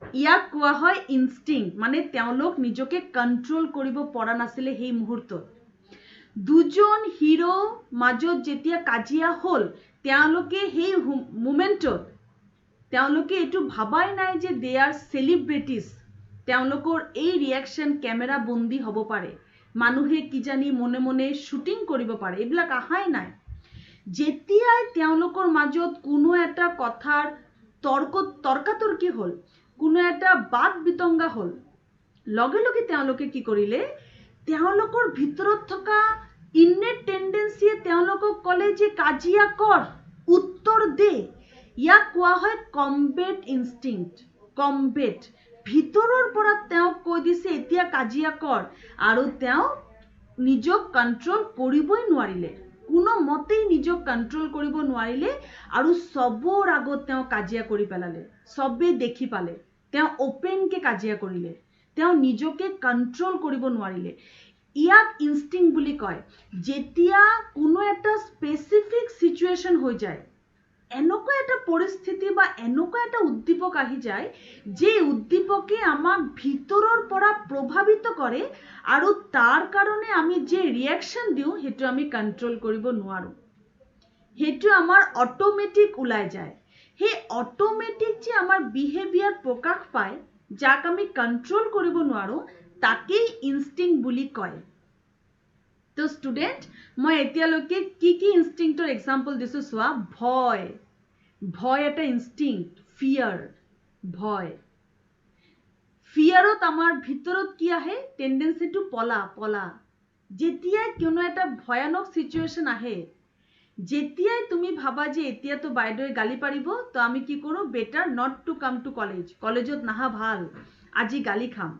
ইয়াক কোৱা হয় ইনষ্টিংক্ট মানে তেওঁলোক নিজকে কন্ট্ৰোল কৰিব পৰা নাছিলে সেই মুহূৰ্তত দুজন হিৰো মাজত যেতিয়া কাজিয়া হ'ল তেওঁলোকে সেই মোমেন্টত তেওঁলোকে এটো ভাবাই নাই যে দে আৰ সেলিব্ৰিটিজ তেওঁলোকৰ এই ৰিয়াকশন ক্যামেৰা বন্দী হ'ব পাৰে মানুহে কি জানি মনে মনে শুটিং কৰিব পাৰে এইবিলাক আহাই নাই যেতিয়াই তেওঁলোকৰ মাজত কোনো এটা কথাৰ তৰ্কাতৰ্কি হ'ল কোনো এটা বাদ বিতংগা হ'ল লগে লগে তেওঁলোকে কি কৰিলে তেওঁলোকৰ ভিতৰত থকা ইননেট টেন্ডেন্সিয়ে তেওঁলোকক ক'লে যে কাজিয়া কৰ উত্তৰ দে ইয়াক কোৱা হয় কমবেট ইনষ্টিংক্ট কমবেট ভিতৰৰ পৰা তেওঁ কৈ দিছে এতিয়া কাজিয়া কৰ আৰু তেওঁ নিজক কন্ট্ৰোল কৰিবই নোৱাৰিলে কোনো মতেই নিজক কন্ট্ৰোল কৰিব নোৱাৰিলে আৰু সবৰ আগত তেওঁ কাজিয়া কৰি পেলালে সবে দেখি পালে তেওঁ ওপেন কে কাজিয়া কৰিলে তেওঁ নিজকে কন্ট্ৰোল কৰিব নোৱাৰিলে ইয়াক ইনষ্টিংক্ট বুলি কয় যেতিয়া কোনো এটা স্পেসিফিক সিচুয়েশন হৈ যায় এনেকুৱা এটা পৰিস্থিতি বা এনেকুৱা এটা উদ্দীপক আহি যায় যে উদ্দীপকে আমাক ভিতৰৰ পৰা প্ৰভাৱিত কৰে আৰু তাৰ কাৰণে আমি যে ৰিয়াকশন দিও হেতু আমি কন্ট্ৰোল কৰিব নোৱাৰো হেতু আমাৰ অটোমেটিক ওলাই যায় হে অটোমেটিক যে আমাৰ বিহেভিয়াৰ প্ৰকাশ পায় যাক আমি কন্ট্ৰোল কৰিব নোৱাৰো তাকেই ইনষ্টিংক্ট বুলি কয় তো স্টুডেন্ট মই এতিয়ালৈকে কি ইনষ্টিংক্টৰ এক্সাম্পল দিছো চোৱা ভয় ভয় এটা ইনষ্টিংক্ট ফিয়াৰ ভয় ফিয়াৰত আমাৰ ভিতৰত কি আহে টেন্ডেন্সিটো পলা যেতিয়াই কোনো এটা ভয়ানক সিচুয়েশন আহে যেতিয়াই তুমি ভাবা যে এতিয়া তো বাইদেউয়ে গালি পাৰিব তো আমি কি কৰো better not to come to কলেজত নাহা ভাল আজি গালি খাম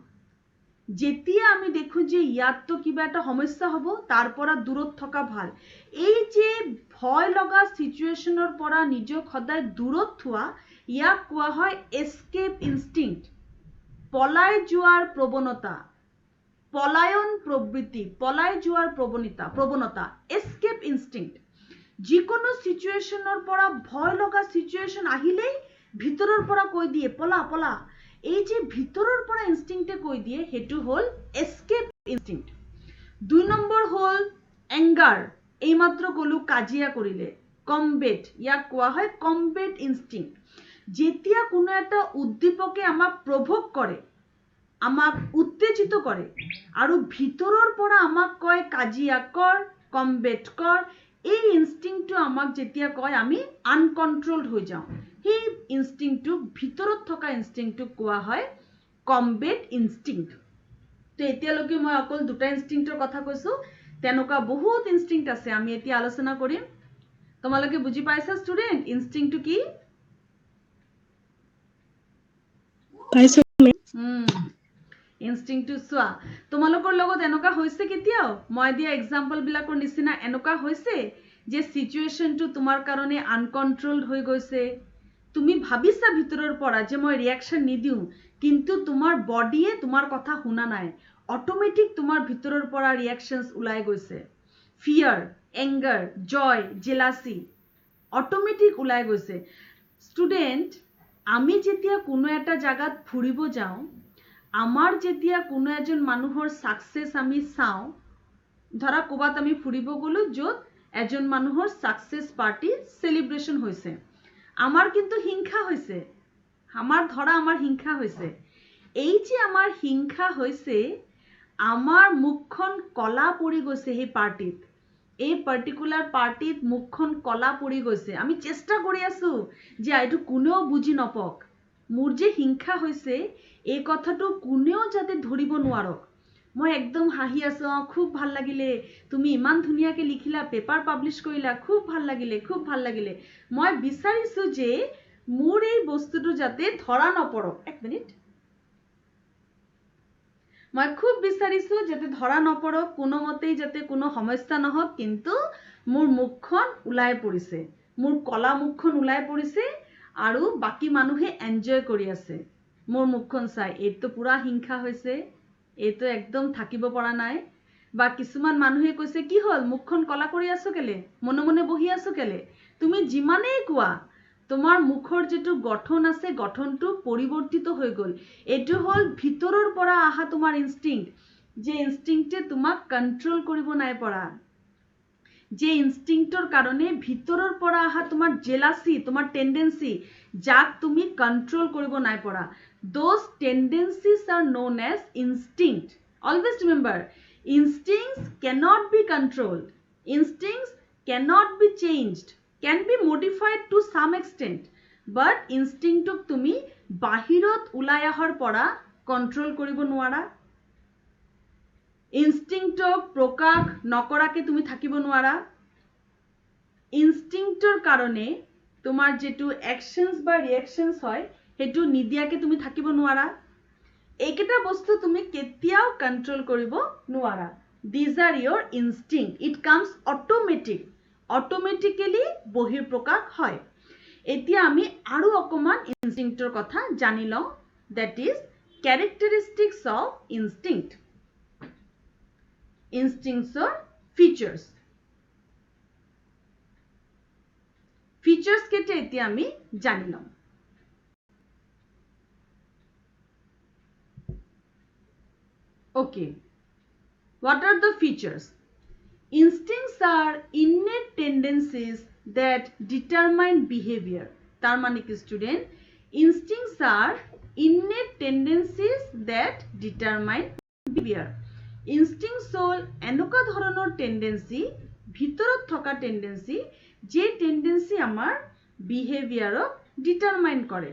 যেতিয়া আমি দেখো যে ইয়াত তো কিবা এটা সমস্যা হ'ব তাৰ পৰা দূৰত থকা ভাল এই যে ভয় লগা সিচুয়েশনৰ পৰা নিজক সদায় দূৰত থোৱা ইয়াক কোৱা হয় এস্কেপ ইনষ্টিংক্ট পলাই যোৱাৰ প্ৰৱণতা পলায়ন প্ৰবৃত্তি পলাই যোৱাৰ প্ৰৱণতা এস্কেপ ইনষ্টিংক্ট যিকোনো সিচুয়েশনৰ পৰা ভয় লগা সিচুয়েশন আহিলেই ভিতৰৰ পৰা কৈ দিয়ে পলা এই যে ভিতৰৰ পৰা ইনষ্টিংক্টে কৈ দিয়ে হেতু হল এস্কেপ ইনষ্টিংক্ট দুই নম্বৰ হল এংগাৰ এই মাত্ৰ কলু কাজিয়া কৰিলে কমবেট ইয়াক কোৱা হয় কমবেট ইনষ্টিংক্ট যেতিয়া কোনো এটা উদ্দীপকে আমাক প্ৰভোক কৰে আমাক উত্তেজিত কৰে আৰু ভিতৰৰ পৰা আমাক কয় কাজিয়া কৰ কমবেট কৰ এই ইনষ্টিংক্টটো আমাক যেতিয়া কয় আমি আনকন্ট্ৰোলড হৈ যাওঁ সেই ইনষ্টিংক্টটো ভিতৰত থকা ইনষ্টিংক্টটো কোৱা হয় কমবেট ইনষ্টিংক্ট তো এতিয়ালৈকে মই অকল দুটা ইনষ্টিংক্টৰ কথা কৈছো তেনেকুৱা বহুত ইনষ্টিংক্ট আছে আমি এতিয়া আলোচনা কৰিম তোমালোকে বুজি পাইছা ষ্টুডেন্ট ইনষ্টিংক্টটো কি পাইছো ইনষ্টিংক্টটো চোৱা তোমালোকৰ লগত এনেকুৱা হৈছে কেতিয়াও মই দিয়া এক্সাম্পল বিলাকৰ নিচিনা এনেকুৱা হৈছে যে সিচুয়েশনটো তোমাৰ কাৰণে আনকন্ট্ৰোলড হৈ গৈছে তুমি ভাবিছা ভিতৰৰ পৰা যে মই ৰিয়াকশ্যন নিদিওঁ, কিন্তু তোমাৰ বডিয়ে তোমাৰ কথা শুনা নাই, অট'মেটিক তোমাৰ ভিতৰৰ পৰা ৰিয়াকশ্যনছ ওলাই গৈছে। ফিয়াৰ, এংগাৰ, জয়, জেলাচি অট'মেটিক ওলাই গৈছে। ষ্টুডেণ্ট, আমি যেতিয়া কোনো এটা জাগাত ফুৰিব যাওঁ, আমাৰ যেতিয়া কোনো এজন মানুহৰ ছাকচেছ আমি চাওঁ, ধৰা ক'ৰবাত আমি ফুৰিব গ'লো য'ত এজন মানুহৰ ছাকচেছ পাৰ্টি চেলিব্ৰেশ্যন হৈছে, আমাৰ কিন্তু হিংসা হৈছে, আমাৰ হিংসা হৈছে। এই যে আমাৰ হিংসা হৈছে, আমাৰ মুখখন কলা পৰি গৈছে সেই পাৰ্টিত, এই পাৰ্টিকুলাৰ পাৰ্টিত মুখখন কলা পৰি গৈছে। আমি চেষ্টা কৰি আছো যে এইটো কোনেও বুজি নপক, মোৰ যে হিংসা হৈছে এই কথাটো কোনেও যাতে ধৰিব নোৱাৰক। মই একদম হাঁহি আছো, খুব ভাল লাগিলে, তুমি ইমান ধুনীয়াকে লিখিলা, পেপাৰ পাব্লিছ কৰিলা, খুব ভাল লাগিলে, খুব ভাল লাগিলে। মই বিচাৰিছো যে মোৰ এই বস্তুটো যাতে ধৰা নপৰক। এক মিনিট, মই খুব বিচাৰিছো যাতে ধৰা নপৰক, কোনোমতেই যাতে কোনো সমস্যা নহওক, কিন্তু মোৰ মুখখন ওলাই পৰিছে, মোৰ কলা মুখখন ওলাই পৰিছে আৰু বাকী মানুহে এনজয় কৰি আছে মোৰ মুখখন চাই। এইটো পুৰা হিংসা হৈছে, এইটো একদম থাকিব পৰা নাই। বা কিছুমান মানুহে কৈছে কি হ'ল, মুখখন কলা কৰি আছো কেলে, মনে মনে বহি আছো কেলে। তুমি যিমানেই কোৱা, তোমাৰ মুখৰ যিটো গঠন আছে, গঠনটো পৰিৱৰ্তিত হৈ গ'ল। এইটো হ'ল ভিতৰৰ পৰা আহা তোমাৰ ইনষ্টিংক্ট, যে ইনষ্টিংক্টে তোমাক কণ্ট্ৰল কৰিব নাই পৰা, যে ইনষ্টিংক্টৰ কাৰণে ভিতৰৰ পৰা আহা তোমাৰ জেলাচি, তোমাৰ টেন্ডেন্সি, যাক তুমি কণ্ট্ৰল কৰিব নাই পৰা। Those tendencies are known as instinct. Always remember, instincts cannot be controlled. Instincts cannot be changed. Can be modified to some extent. But instinct তুমি বাহিৰত ওলাই আহাৰ পৰা কণ্ট্ৰল কৰিব নোৱাৰা। ইনষ্টিংক্টক প্ৰকাশ নকৰাকে তুমি থাকিব নোৱাৰা। ইনষ্টিংক্টৰ কাৰণে তোমাৰ যেটো একশনছ বা ৰিয়েকশনছ হয়, সেইটো নিদিয়াকে তুমি থাকিব নোৱাৰা। এইকেইটা বস্তু তুমি কেতিয়াও কণ্ট্ৰল কৰিব নোৱাৰা। These are your instinct. It comes automatic. Automatically বহিৰ প্ৰকাশ হয়। এতিয়া আমি আৰু অকমান ইনষ্টিংক্টৰ কথা জানি লওঁ, that is characteristics of instinct. Instincts or features. Features কেইটা এতিয়া আমি জানি লওঁ। Okay. What are the features? Instincts are innate tendencies that determine behavior. তার মানে কি student, instincts are innate tendencies that determine behavior. Instincts হ'ল এনেকুৱা ধৰণৰ টেন্ডেন্সি, ভিতৰত থকা টেন্ডেন্সি, যে টেন্ডেন্সি আমাৰ বিহেভিয়াৰক ডিটাৰমাইন কৰে,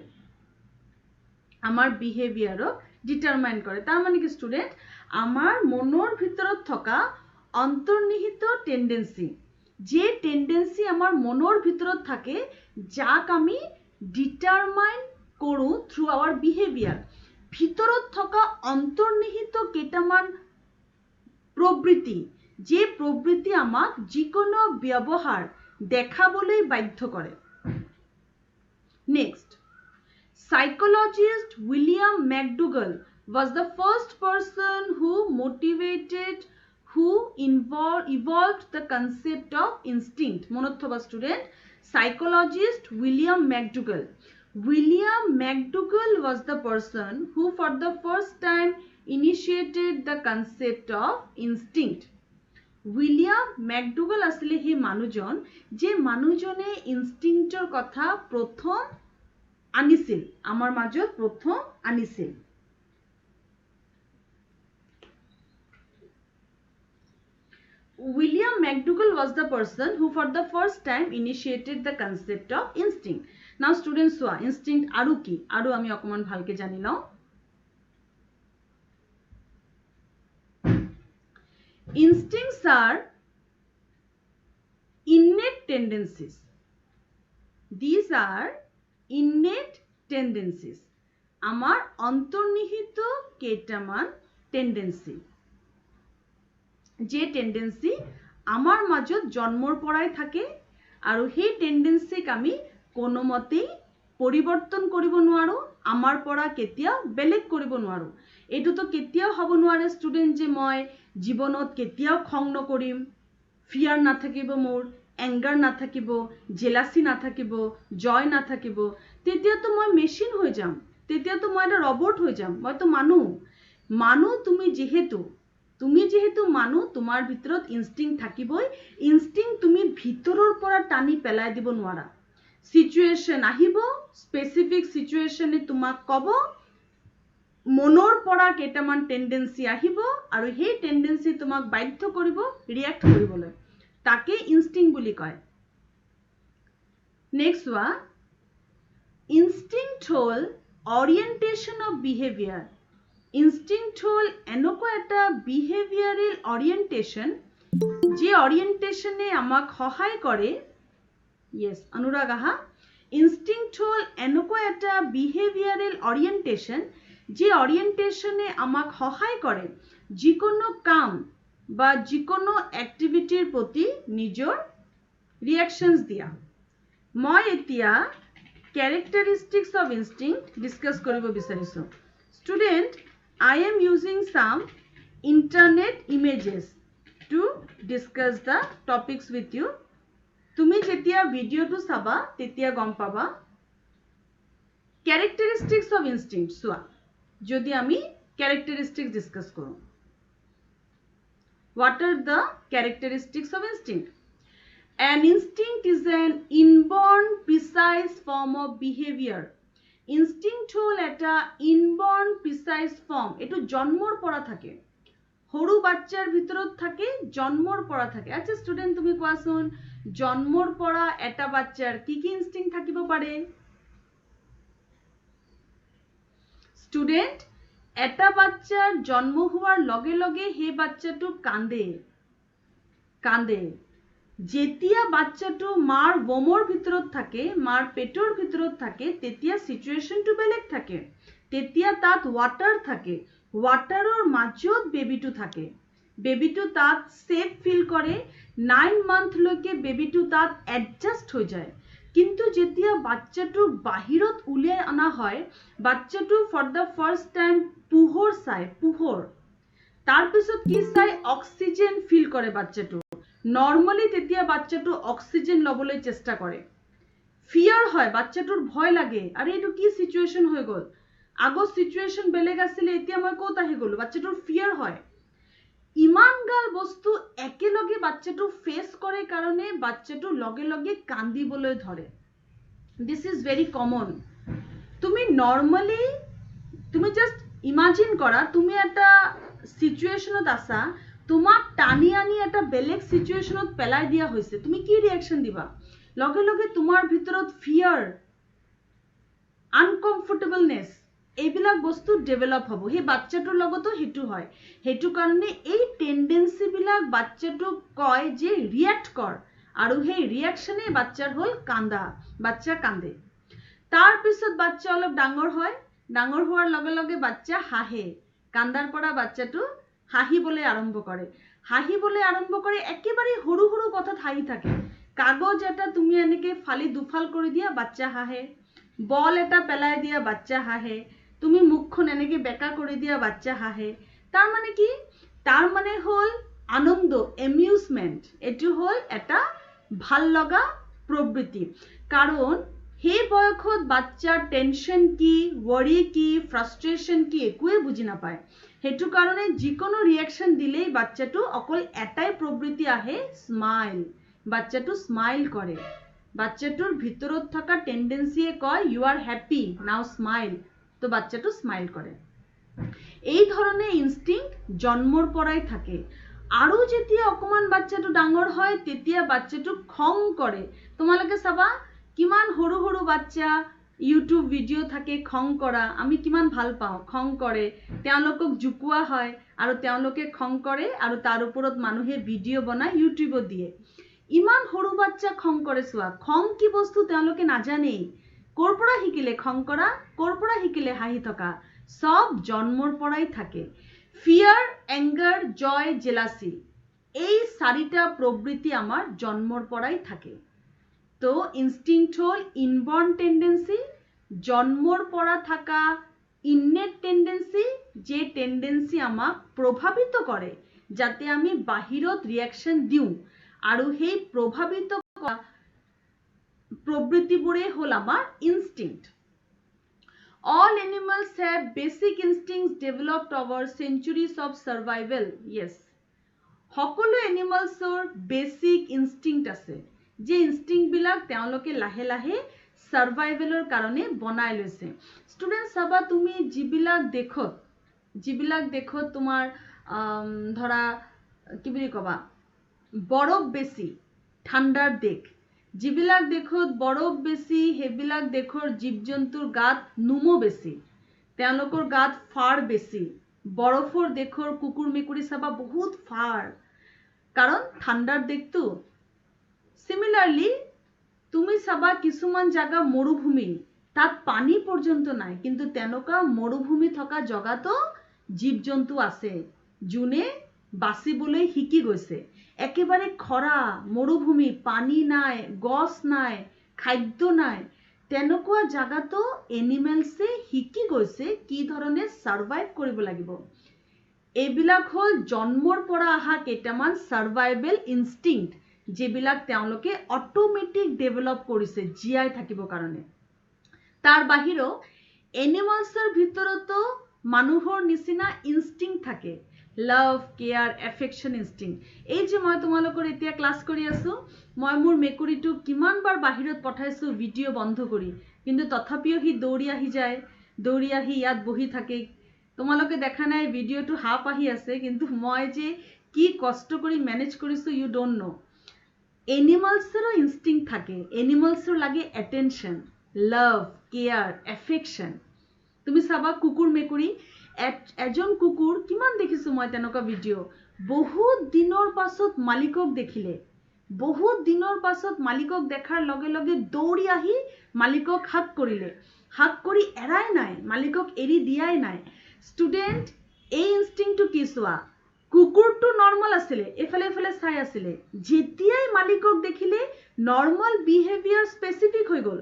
আমাৰ বিহেভিয়াৰক ডিটাৰমাইন কৰে। তাৰ মানে কি স্টুডেন্ট, আমাৰ মনৰ ভিতৰত থকা অন্তৰ্নিহিত টেন্ডেন্সি, যে টেন্ডেন্সি আমাৰ মনৰ ভিতৰত থাকে, যাক আমি ডিটাৰমাইন কৰো থ্ৰু আৱাৰ বিহেভিয়াৰ। ভিতৰত থকা অন্তৰ্নিহিত কেইটামান প্ৰবৃত্তি, যে প্ৰবৃত্তি আমাক যিকোনো ব্যৱহাৰ দেখাবলৈ বাধ্য কৰে। Next, psychologist William McDougall was the first person who evolved the concept of instinct. মনত থবা student, psychologist William McDougall. William McDougall was the person who for the first time initiated the concept of instinct. William McDougall আসলে হে মানুহজন, যে মানুহজনে ইনষ্টিংক্টৰ কথা প্ৰথম আনিছিল, আমাৰ মাজত প্ৰথম আনিছিল। William McDougall was the person who for the first time initiated the concept of instinct. Now students, চোৱা instinct আৰু কি, আৰু আমি অকমান ভালকে জানি লওঁ। Instincts are innate tendencies. These are innate tendencies. আমাৰ অন্তৰ্নিহিত কেইটামান টেন্ডেন্সি, যে টেন্ডেন্সি আমাৰ মাজত জন্মৰ পৰাই থাকে, আৰু সেই টেন্ডেন্সিক আমি কোনোমতেই পৰিৱৰ্তন কৰিব নোৱাৰো, আমাৰ পৰা কেতিয়াও বেলেগ কৰিব নোৱাৰো। এইটোতো কেতিয়াও হ'ব নোৱাৰে ষ্টুডেণ্ট যে মই জীৱনত কেতিয়াও খং নকৰিম, ফিয়াৰ নাথাকিব, মোৰ এংগাৰ নাথাকিব, জেলাচি নাথাকিব, জয় নাথাকিব, তেতিয়াতো মই মেচিন হৈ যাম, তেতিয়াতো মই এটা ৰবট হৈ যাম। মইতো মানুহ তুমি যিহেতু মানুহ, তোমাৰ ভিতৰত ইনষ্টিংক্ট থাকিবই। ইনষ্টিংক্ট তুমি ভিতৰৰ পৰা টানি পেলাই দিব নোৱাৰা। সিচুৱেশ্যন আহিব, স্পেচিফিক সিচুৱেশ্যনে তোমাক ক'ব, মনৰ পৰা কেইটামান টেন্ডেন্সি আহিব আৰু সেই টেন্ডেন্সি তোমাক বাধ্য কৰিব ৰিয়েক্ট কৰিবলৈ। তাকে ইনষ্টিংক্ট বুলি কয়। নেক্সট চোৱা, ইনষ্টিংক্ট হ'ল অৰিয়েণ্টেশ্যন অফ বিহেভিয়াৰ। ইনষ্টিংক্ট হ'ল এনেকুৱা এটা বিহেভিয়াৰেল অৰিয়েণ্টেশ্যন, যে অৰিয়েণ্টেশ্যনে আমাক সহায় কৰে। ইয়েছ, অনুৰাগ আহা। ইনষ্টিংক্ট হ'ল এনেকুৱা এটা বিহেভিয়াৰেল অৰিয়েণ্টেশ্যন, যে অৰিয়েণ্টেশ্যনে আমাক সহায় কৰে যিকোনো কাম বা যিকোনো এক্টিভিটিৰ প্ৰতি নিজৰ ৰিয়েকশ্যনছ দিয়া। মই এতিয়া characteristics of instinct discuss কৰিব বিচাৰিছো। Student, I am using some internet images to discuss the topics with you. তুমি যেতিয়া ভিডিওটো চাবা তেতিয়া গম পাবা। Characteristics of instinct চোৱা, যদি আমি characteristics discuss কৰো। What are the characteristics of instinct? An instinct is an inborn precise form of behavior. Instinct হল এটা inborn precise form, এটো জন্মৰ পৰা থাকে, সৰু বাচ্চাৰ ভিতৰত থাকে, জন্মৰ পৰা থাকে। আচ্ছা ষ্টুডেন্ট, তুমি কোৱাচোন জন্মৰ পৰা এটা বাচ্চাৰ কি কি ইনষ্টিংক্ট থাকিব পাৰে? ষ্টুডেন্ট, এটা বাচ্চাৰ জন্ম হোৱাৰ লগে লগে সেই বাচ্চাটো কান্দে। যেতিয়া বাচ্চাটো মাৰ বমৰ ভিতৰত থাকে, মাৰ পেটৰ ভিতৰত থাকে, তেতিয়া সিচুৱেশ্যনটো বেলেগ থাকে। তেতিয়া তাত ৱাটাৰ থাকে, ৱাটাৰৰ মাজত বেবিটো থাকে। বেবিটো তাত সেফ ফিল কৰে, 9 মান্থলৈকে বেবিটো তাত এডজাষ্ট হৈ যায়। কিন্তু যেতিয়া বাচ্চাটো বাহিৰত উলিয়াই অনা হয়, বাচ্চাটো ফৰ দ্য ফাৰ্ষ্ট টাইম পোহৰ চায়, তাৰপিছত কি চাই? অক্সিজেন ফিল কৰে বাচ্চাটো। নৰ্মালি তেতিয়া বাচ্চাটো অক্সিজেন ল'বলৈ চেষ্টা কৰে। ফিয়াৰ হয়, বাচ্চাটোৰ ভয় লাগে, আৰে এইটো কি সিচুৱেশ্যন হৈ গ'ল, আগৰ সিচুৱেশ্যন বেলেগ আছিলে, এতিয়া মই ক'ত আহি গ'লো, বাচ্চাটোৰ ফিয়াৰ হয়। ইমান গাল বস্তু একেলগে বাচ্চাটো ফেচ কৰে কাৰণে বাচ্চাটো লগে লগে কান্দিবলৈ ধৰে। This is very common. তুমি নৰ্মালি তুমি জাষ্ট ইমাজিন কৰা, তুমি এটা সিচুৱেশ্যনত আছা, তোমাক টানি আনি এটা বেলেগ সিচুৱেশ্যনত পেলাই দিয়া হৈছে, তুমি কি ৰিয়েকশ্যন দিবা? লগে লগে তোমাৰ ভিতৰত ফিয়াৰ, আনকমফৰ্টেবলনেছ, এইবিলাক বস্তু ডেভেলপ হ'ব। সেই বাচ্চাটোৰ লগতো সেইটো হয়। সেইটো কাৰণে এই টেন্ডেন্সিবিলাক বাচ্চাটোক কয় যে ৰিয়েক্ট কৰ, আৰু সেই ৰিয়েকশ্যনে বাচ্চাৰ হ'ল কান্দা, বাচ্চা কান্দে। তাৰপিছত বাচ্চা অলপ ডাঙৰ হয়, ডাঙৰ হোৱাৰ লগে লগে বাচ্চা হাঁহে, কান্দাৰ পৰা বাচ্চাটো হাঁহিবলৈ আৰম্ভ কৰে। একেবাৰে সৰু সৰু কথাত হাঁহি থাকে। কাগজ এটা তুমি এনেকে ফালি দুফাল কৰি দিয়া, বাচ্চা হাঁহে। বল এটা পেলাই দিয়া, বাচ্চা হাঁহে। তুমি মুখখন এনেকে বেকা কৰি দিয়া, বাচ্চা হাঁহে। তাৰ মানে কি? তাৰ মানে হ'ল আনন্দ, এমিউজমেন্ট। এইটো হ'ল এটা ভাল লগা প্ৰবৃত্তি। কাৰণ সেই বয়সত বাচ্চাৰ টেনশ্যন কি, ৱৰি কি, ফ্ৰাষ্ট্ৰেশ্যন কি একোৱে বুজি নাপায়। সেইটো কাৰণে যিকোনো ৰিয়েকশ্যন দিলেই বাচ্চাটো অকল এটাই প্ৰবৃত্তি আহে, স্মাইল। বাচ্চাটো স্মাইল কৰে। বাচ্চাটোৰ ভিতৰত থকা টেন্ডেন্সিয়ে কয় ইউ আৰ হ্যাপি, নাও স্মাইল। তো বাচ্চাটো স্মাইল কৰে। এই ধৰণে ইনষ্টিংক্ট জন্মৰ পৰাই থাকে। আৰু যেতিয়া অকমান বাচ্চাটো ডাঙৰ হয়, তেতিয়া বাচ্চাটো খং কৰে। তোমালোকে চাবা কিমান সৰু সৰু বাচ্চা ইউটিউব ভিডিঅ' থাকে খং কৰা, আমি কিমান ভাল পাওঁ, খং কৰে। তেওঁলোকক জুকোৱা হয় আৰু তেওঁলোকে খং কৰে, আৰু তাৰ ওপৰত মানুহে ভিডিঅ' বনাই ইউটিউবত দিয়ে। ইমান সৰু বাচ্চা খং কৰে চোৱা। খং কি বস্তু তেওঁলোকে নাজানেই। ক'ৰ পৰা শিকিলে খং কৰা, ক'ৰ পৰা শিকিলে হাঁহি থকা? সব জন্মৰ পৰাই থাকে। ফিয়াৰ, এংগাৰ, জয়, জেলাসি, এই 4টা প্ৰবৃত্তি আমাৰ জন্মৰ পৰাই থাকে। তো ইনষ্টিংক্ট হ'ল ইনবৰ্ন টেন্ডেন্সি, জন্মৰ পৰা থকা ইননেট টেন্ডেন্সি, যে টেন্ডেন্সি আমাক প্ৰভাৱিত কৰে যাতে আমি বাহিৰত ৰিয়েকশ্যন দিওঁ, আৰু সেই প্ৰভাৱিত কৰা প্ৰবৃত্তিবোৰে হ'ল আমাৰ instinct. All animals have basic instincts developed over centuries of survival. Yes. সকলো এনিমেলছৰ বেচিক ইনষ্টিংক্ট আছে, যে ইনষ্টিংক্ট বিলাক তেওঁলোকে লাহে লাহে সাৰ্ভাইভেলৰ কাৰণে বনাই লৈছে। ষ্টুডেণ্ট চাবা তুমি যিবিলাক দেশত তোমাৰ ধৰা কি বুলি কবা বৰফ বেছি, ঠাণ্ডাৰ দেশ, যিবিলাক দেশত বৰফ বেছি সেইবিলাক দেশৰ জীৱ জন্তুৰ গাত নোমো বেছি, তেওঁলোকৰ গাত ফাৰ বেছি। বৰফৰ দেশৰ কুকুৰ মেকুৰী চাবা বহুত ফাৰ, কাৰণ ঠাণ্ডাৰ দেশটো। সিমিলাৰলি তুমি চাবা কিছুমান জায়গা মৰুভূমি, তাত পানী পৰ্যন্ত নাই, কিন্তু তেনেকুৱা মৰুভূমি থকা জগাতো জীৱ জন্তু আছে যোনে বাচিবলৈ শিকি গৈছে। একেবাৰে খৰা মৰুভূমি, পানী নাই, গছ নাই, খাদ্য নাই, তেনেকুৱা জাগাতো এনিমেলছে শিকি গৈছে কি ধৰণে সাৰ্ভাইভ কৰিব লাগিব। এইবিলাক হ'ল জন্মৰ পৰা অহা কেইটামান সাৰ্ভাইভেল ইনষ্টিংক্ট, যিবিলাক তেওঁলোকে অটোমেটিক ডেভেলপ কৰিছে জীয়াই থাকিবৰ কাৰণে। তাৰ বাহিৰেও এনিমেলছৰ ভিতৰতো মানুহৰ নিচিনা ইনষ্টিংক্ট থাকে, লাভ, কেয়াৰ, এফেকশ্যন ইনষ্টিংক্ট। এই যে মই তোমালোকৰ এতিয়া ক্লাছ কৰি আছো, মই মোৰ মেকুৰীটোক কিমানবাৰ বাহিৰত পঠাইছো ভিডিঅ' বন্ধ কৰি, কিন্তু তথাপিও সি দৌৰি আহি যায়, দৌৰি আহি ইয়াত বহি থাকে। তোমালোকে দেখা নাই ভিডিঅ'টো হাফ আহি আছে, কিন্তু মই যে কি কষ্ট কৰি মেনেজ কৰিছো ইউ ডোন্ট নো। এনিমেলছৰো ইনষ্টিংক্ট থাকে, এনিমেলছৰ লাগে এটেনশ্যন, লাভ, কেয়াৰ, এফেকশ্যন। তুমি চাবা কুকুৰ মেকুৰী, এজন কুকুৰ কিমান দেখিছো মই তেনেকুৱা ভিডিঅ', বহুত দিনৰ পাছত মালিকক দেখিলে, বহুত দিনৰ পাছত মালিকক দেখাৰ লগে লগে দৌৰি আহি মালিকক হাক কৰিলে, হাক কৰি এৰাই নাই, মালিকক এৰি দিয়াই নাই। ষ্টুডেণ্ট এই ইনষ্টিংক্টটো কি চোৱা, কুকুৰটো নৰ্মেল আছিলে, এফালে এফালে চাই আছিলে, যেতিয়াই মালিকক দেখিলে নৰ্মেল বিহেভিয়াৰ স্পেচিফিক হৈ গ'ল,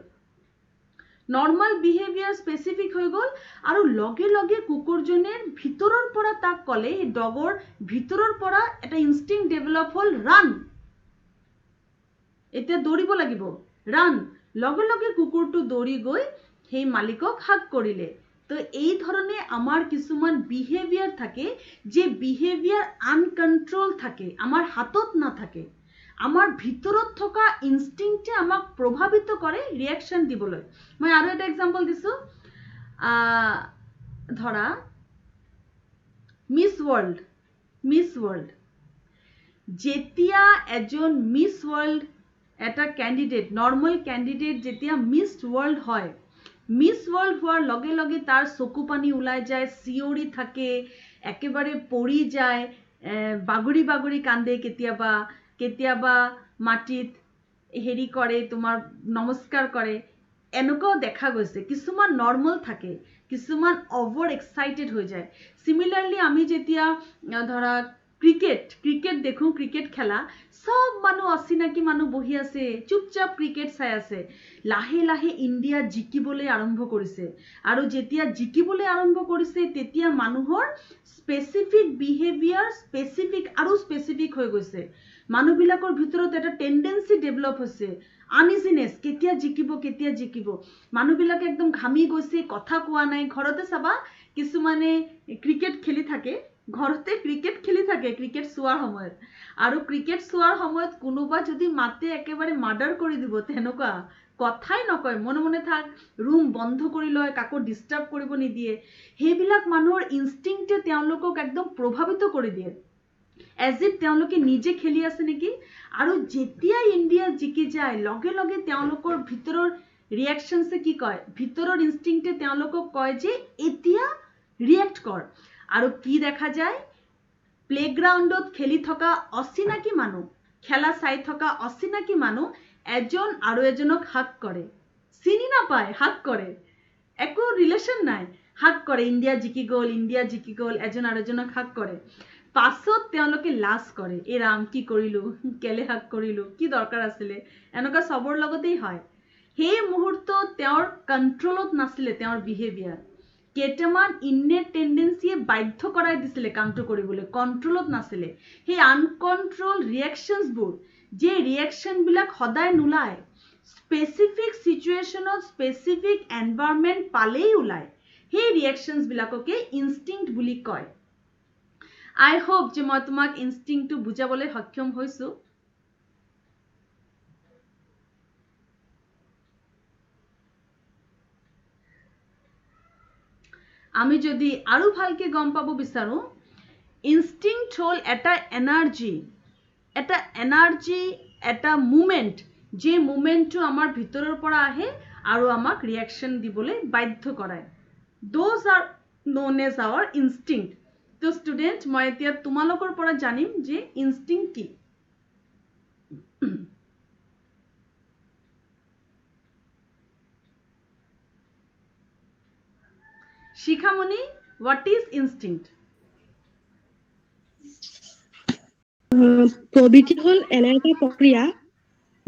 নৰ্মেল বিহেভিয়াৰ স্পেচিফিক হৈ গ'ল, আৰু লগে লগে কুকুৰজনে ভিতৰৰ পৰা তাক ক'লে, এই ডগৰ ভিতৰৰ পৰা এটা ইনষ্টিংক্ট ডেভেলপ হ'ল, ৰান, এতিয়া দৌৰিব লাগিব, ৰান। লগে লগে কুকুৰটো দৌৰি গৈ সেই মালিকক হাক কৰিলে। তো এই ধৰণে আমাৰ কিছুমান বিহেভিয়াৰ থাকে, যে বিহেভিয়াৰ আনকন্ট্ৰল থাকে, আমাৰ হাতত নাথাকে, আমাৰ ভিতৰত থকা ইনষ্টিংক্টে আমাক প্ৰভাৱিত কৰে ৰিয়েকশ্যন দিবলৈ। মই আৰু এটা এক্সাম্পল দিছো, ধৰা মিছ ৱৰ্ল্ড, যেতিয়া এজন মিছ ৱৰ্ল্ড এটা কেণ্ডিডেট, নৰ্মেল কেণ্ডিডেট যেতিয়া মিছ ৱৰ্ল্ড হয়, মিছ ৱৰ্ল্ড হোৱাৰ লগে লগে তাৰ চকু পানী ওলাই যায়, চিঞৰি থাকে, একেবাৰে পৰি যায়, বাগৰি বাগৰি কান্দে, কেতিয়াবা মাটিত হেৰি কৰে, তোমাৰ নমস্কাৰ কৰে, এনেকুৱাও দেখা গৈছে। কিছুমান নৰ্মেল থাকে, কিছুমান অভাৰ এক্সাইটেড হৈ যায়। সিমিলাৰলি আমি যেতিয়া ধৰা ক্ৰিকেট দেখো, ক্ৰিকেট খেলা, সব মানুহ অচিনাকি মানুহ বহি আছে, চুপচাপ ক্ৰিকেট চাই আছে। লাহে লাহে ইণ্ডিয়া জিকিবলৈ আৰম্ভ কৰিছে, আৰু যেতিয়া জিকিবলৈ আৰম্ভ কৰিছে তেতিয়া মানুহৰ স্পেচিফিক বিহেভিয়াৰ স্পেচিফিক হৈ গৈছে। মানুহবিলাকৰ ভিতৰত এটা টেন্ডেন্সি ডেভেলপ হৈছে, আনইজিনেছ, কেতিয়া জিকিব। মানুহবিলাকে একদম ঘামি গৈছে, কথা কোৱা নাই। ঘৰতে চাবা কিছুমানে ক্ৰিকেট খেলি থাকে, ক্ৰিকেট চোৱাৰ সময়ত, আৰু ক্ৰিকেট চোৱাৰ সময়ত কোনোবা যদি মাতে একেবাৰে মাৰ্ডাৰ কৰি দিব, তেনেকুৱা কথাই নকয়, মনে মনে থাক, ৰুম বন্ধ কৰি লয়, কাকো ডিষ্টাৰ্ব কৰিব নিদিয়ে। সেইবিলাক মানুহৰ ইনষ্টিংক্টে তেওঁলোকক একদম প্ৰভাৱিত কৰি দিয়ে, এজ ইফ তেওঁলোকে নিজে খেলি আছে নেকি। আৰু যেতিয়া ইণ্ডিয়া জিকি যায়, লগে লগে তেওঁলোকৰ ভিতৰৰ ৰিয়েকশ্যনছে কি কয়, ভিতৰৰ ইনষ্টিংক্টে তেওঁলোকক কয় যে এতিয়া ৰিয়েক্ট কৰ। আৰু কি দেখা যায়, প্লেগ্ৰাউণ্ডত খেলি থকা অচিনাকি মানুহ, খেলা চাই থকা অচিনাকি মানুহ এজন আৰু এজনক হাক কৰে, চিনি নাপায়, হাক কৰে, একো ৰিলেশ্যন নাই, হাক কৰে, ইণ্ডিয়া জিকি গ'ল, এজন আৰু এজনক হাক কৰে। পাছত তেওঁলোকে লাজ কৰে, এই ৰাম কি কৰিলো, কেলে হাক কৰিলো, কি দৰকাৰ আছিলে, এনেকুৱা চবৰ লগতেই হয়। সেই মুহূৰ্তত তেওঁৰ কণ্ট্ৰলত নাছিলে তেওঁৰ বিহেভিয়াৰ, কেইটামান ইননেট টেন্ডেঞ্চিয়ে বাধ্য কৰাই দিছিলে কামটো কৰিবলৈ, কণ্ট্ৰলত নাছিলে। সেই আনকণ্ট্ৰল ৰিয়েকশ্যনছবোৰ, যে ৰিয়েকশ্যনবিলাক সদায় নোলায়, স্পেচিফিক চিটুৱেশ্যনত স্পেচিফিক এনভাইৰনমেণ্ট পালেই ওলায়, সেই ৰিয়েকশ্যনছবিলাককে ইনষ্টিংক্ট বুলি কয়। আই হোপ যে মই তোমাক ইনষ্টিংক্টটো বুজাবলৈ সক্ষম হৈছোঁ। আমি যদি আৰু ভালকে গম পাব বিচাৰোঁ, ইনষ্টিংক্ট হ'ল এটা এনাৰ্জি, এটা মুভমেণ্ট, যে মুভমেণ্টটো আমাৰ ভিতৰৰ পৰা আহে আৰু আমাক ৰিয়েকশ্যন দিবলৈ বাধ্য কৰায়। Those are known as our instinct. তো ষ্টুডেণ্ট, মই এতিয়া তোমালোকৰ পৰা জানিম যে ইনষ্টিংক্ট কি। Shikhamoni, what is instinct? প্ৰবৃত্তি হ'ল এনে এটা প্ৰক্ৰিয়া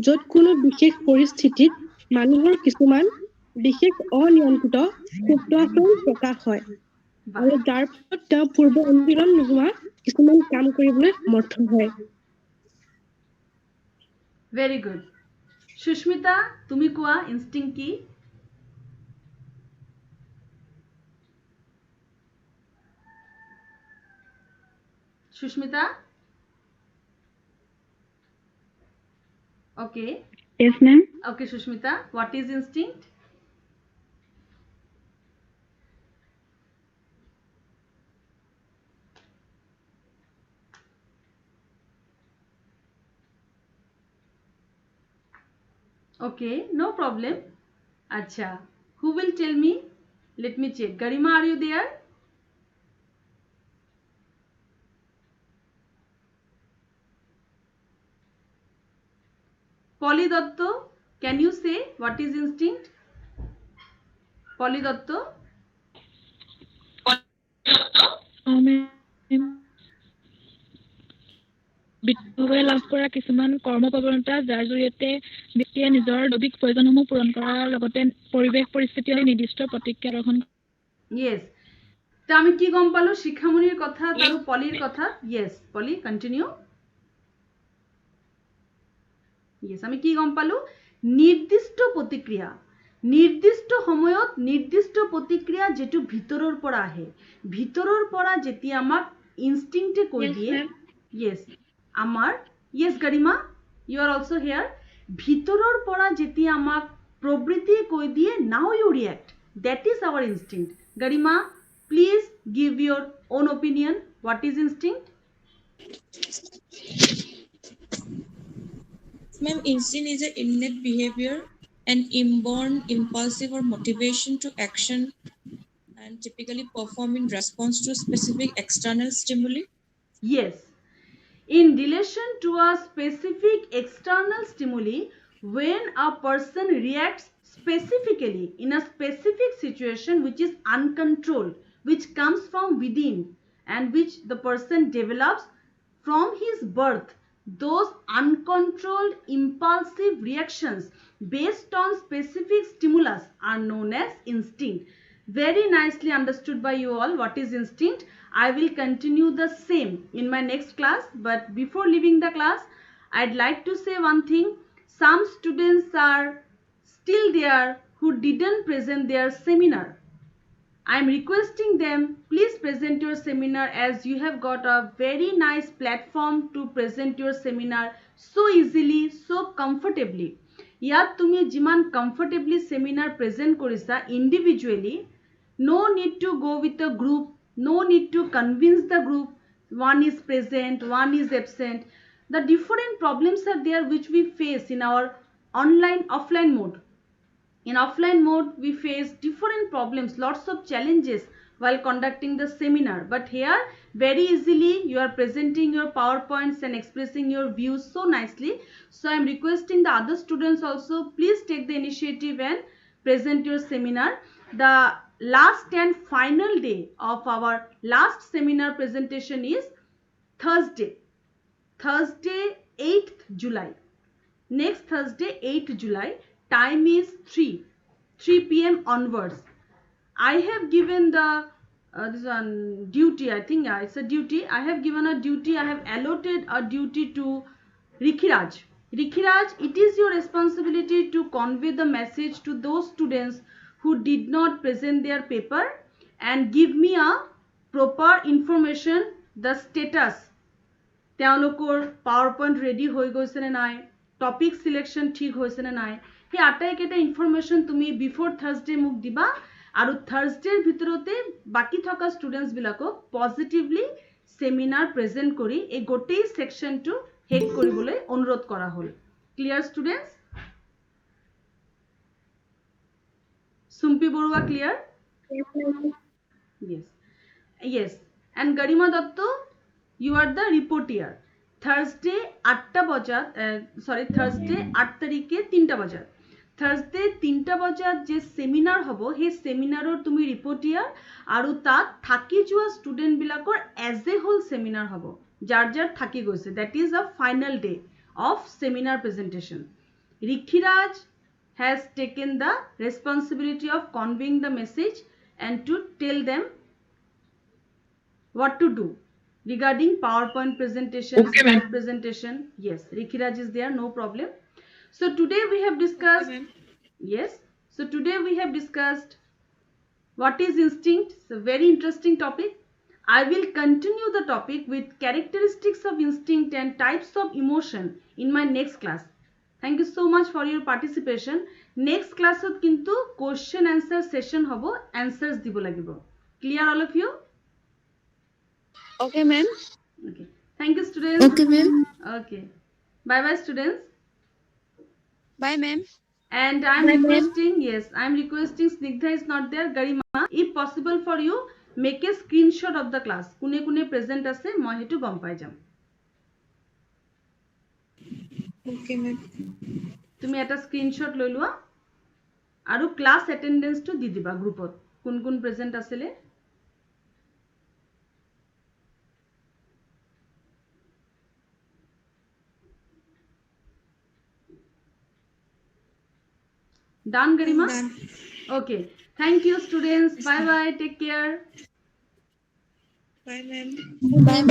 য'ত কোনো বিশেষ পৰিস্থিতিত মানুহৰ কিছুমান বিশেষ অনিয়ন্ত্ৰিত সুপ্ত আচৰণ প্ৰকাশ হয় আৰু যাৰ ফলত তেওঁ পূৰ্ব অনুশীলন নোহোৱা কিছুমান কাম কৰিবলৈ সমৰ্থ হয়। Very good. সুস্মিতা, তুমি কোৱা ইনষ্টিংক্ট কি? Sushmita? Okay. Yes, ma'am. Okay, Sushmita, what is instinct? Okay, no problem. Acha, who will tell me? Let me check. Garima, are you there? Polly Dotto, can you say what is instinct? Polly Dotto? বৃত্তিভাৱে লাভ কৰা কিছুমান কৰ্ম প্ৰৱণতা যাৰ জৰিয়তে ব্যক্তিয়ে নিজৰ দৈনিক প্ৰয়োজনসমূহ পূৰণ কৰাৰ লগতে পৰিৱেশ পৰিস্থিতি আৰু নিৰ্দিষ্ট প্ৰতিক্ৰিয়া গ্ৰহণ। Yes. তো আমি কি গম পালো শিখামণিৰ কথা আৰু পলিৰ কথা? Yes, পলি কন্টিনিউ। Yes, আমি কি গম পালো? নিৰ্দিষ্ট প্ৰতিক্ৰিয়া, নিৰ্দিষ্ট সময়ত নিৰ্দিষ্ট প্ৰতিক্ৰিয়া যেটো ভিতৰৰ পৰা আহে, ভিতৰৰ পৰা যেতিয়া আমাক ইনষ্টিংক্টে কৈ দিয়ে। Yes, আমাৰ yes Garima, you are also here. ভিতৰৰ পৰা যেতিয়া আমাক প্ৰবৃত্তিয়ে কৈ দিয়ে, now you react. That is our instinct. Garima, please give your own opinion. What is instinct? Ma'am, instinct is an innate behavior, an inborn impulsive or motivation to action, and typically perform in response to specific external stimuli. Yes. In relation to a specific external stimuli, when a person reacts specifically in a specific situation which is uncontrolled, which comes from within and which the person develops from his birth, those uncontrolled impulsive reactions based on specific stimulus are known as instinct. Very nicely understood by you all what is instinct. I will continue the same in my next class, but before leaving the class, I'd like to say one thing. Some students are still there who didn't present their seminar. I am requesting them, please present your seminar, as you have got a very nice platform to present your seminar so easily, so comfortably. Yat tumi jiman comfortably seminar present korisa individually, no need to go with a group, no need to convince the group, one is present, one is absent. The different problems are there which we face in our offline mode. In offline mode, we face different problems, lots of challenges while conducting the seminar. But here, very easily, you are presenting your PowerPoints and expressing your views so nicely. So, I am requesting the other students also, please take the initiative and present your seminar. The last and final day of our last seminar presentation is Thursday, 8th July. Next Thursday, 8th July. time is 3 p.m. onwards. I have given the this one duty, I think, yeah, it's a duty. I have given a duty, I have allotted a duty to Rikhiraj. Rikhiraj, it is your responsibility to convey the message to those students who did not present their paper and give me a proper information, the status. তেওঁলোকৰ power point ready হৈ গৈছে নে নাই, topic সিলেকশ্যন ঠিক হৈছে নে নাই, সেই আটাইকেইটা ইনফৰমেশ্যন তুমি বিফোৰ থাৰ্ছডে মোক দিবা আৰু থাৰ্ছডেৰ ভিতৰতে বাকি থকা ষ্টুডেণ্টছ বিলাকক পজিটিভলি সেমিনাৰ প্ৰেজেণ্ট কৰি এই গোটেই সেকশ্যনটো শেষ কৰিবলৈ অনুৰোধ কৰা হ'ল। Clear students? Chumpi Barua clear? Yes. And Garima Datto, you are the reporter. Thursday 8টা বজাত Thursday 8 তারিখে 3টা বজাত Thursday 3টা বজাত যে সেমিনার হব সেই সেমিনাৰৰ তুমি ৰিপৰ্টিয়াৰ আৰু তাত থাকি যোৱা ষ্টুডেণ্ট বিলাকৰ এজ এ হোল সেমিনাৰ হব যাৰ যাৰ থাকি গৈছে। That is a final day of seminar presentation. Rikhiraj has taken the responsibility of conveying the message and to tell them what to do regarding PowerPoint presentation, Okay, ma'am. slide presentation. Yes, Rikhiraj is there, no problem. So today we have discussed, yes, so today we have discussed what is instinct. It's a very interesting topic. I will continue the topic with characteristics of instinct and types of emotion in my next class. Thank you so much for your participation. Next class ot kintu question answer session hobo, answers dibo lagibo. Clear all of you? Okay, ma'am. Okay. Thank you, students. Okay, ma'am. Okay. Bye bye, students. Bye, ma'am. And I'm requesting, yes, I'm requesting, Snigdha is not there, Garima, if possible for you, make a screenshot of the class. Kune kune present ase, moi hetu gom pai jam. Okay, ma'am. তুমি এটা screenshot লৈ লোৱা আৰু class অ্যাটেন্ডেন্সটো দি দিবা গ্ৰুপত কোন কোন present আছিলে। Done, Garima? Done. Okay. Thank you, students. Bye bye. Take care. Bye, ma'am. Bye.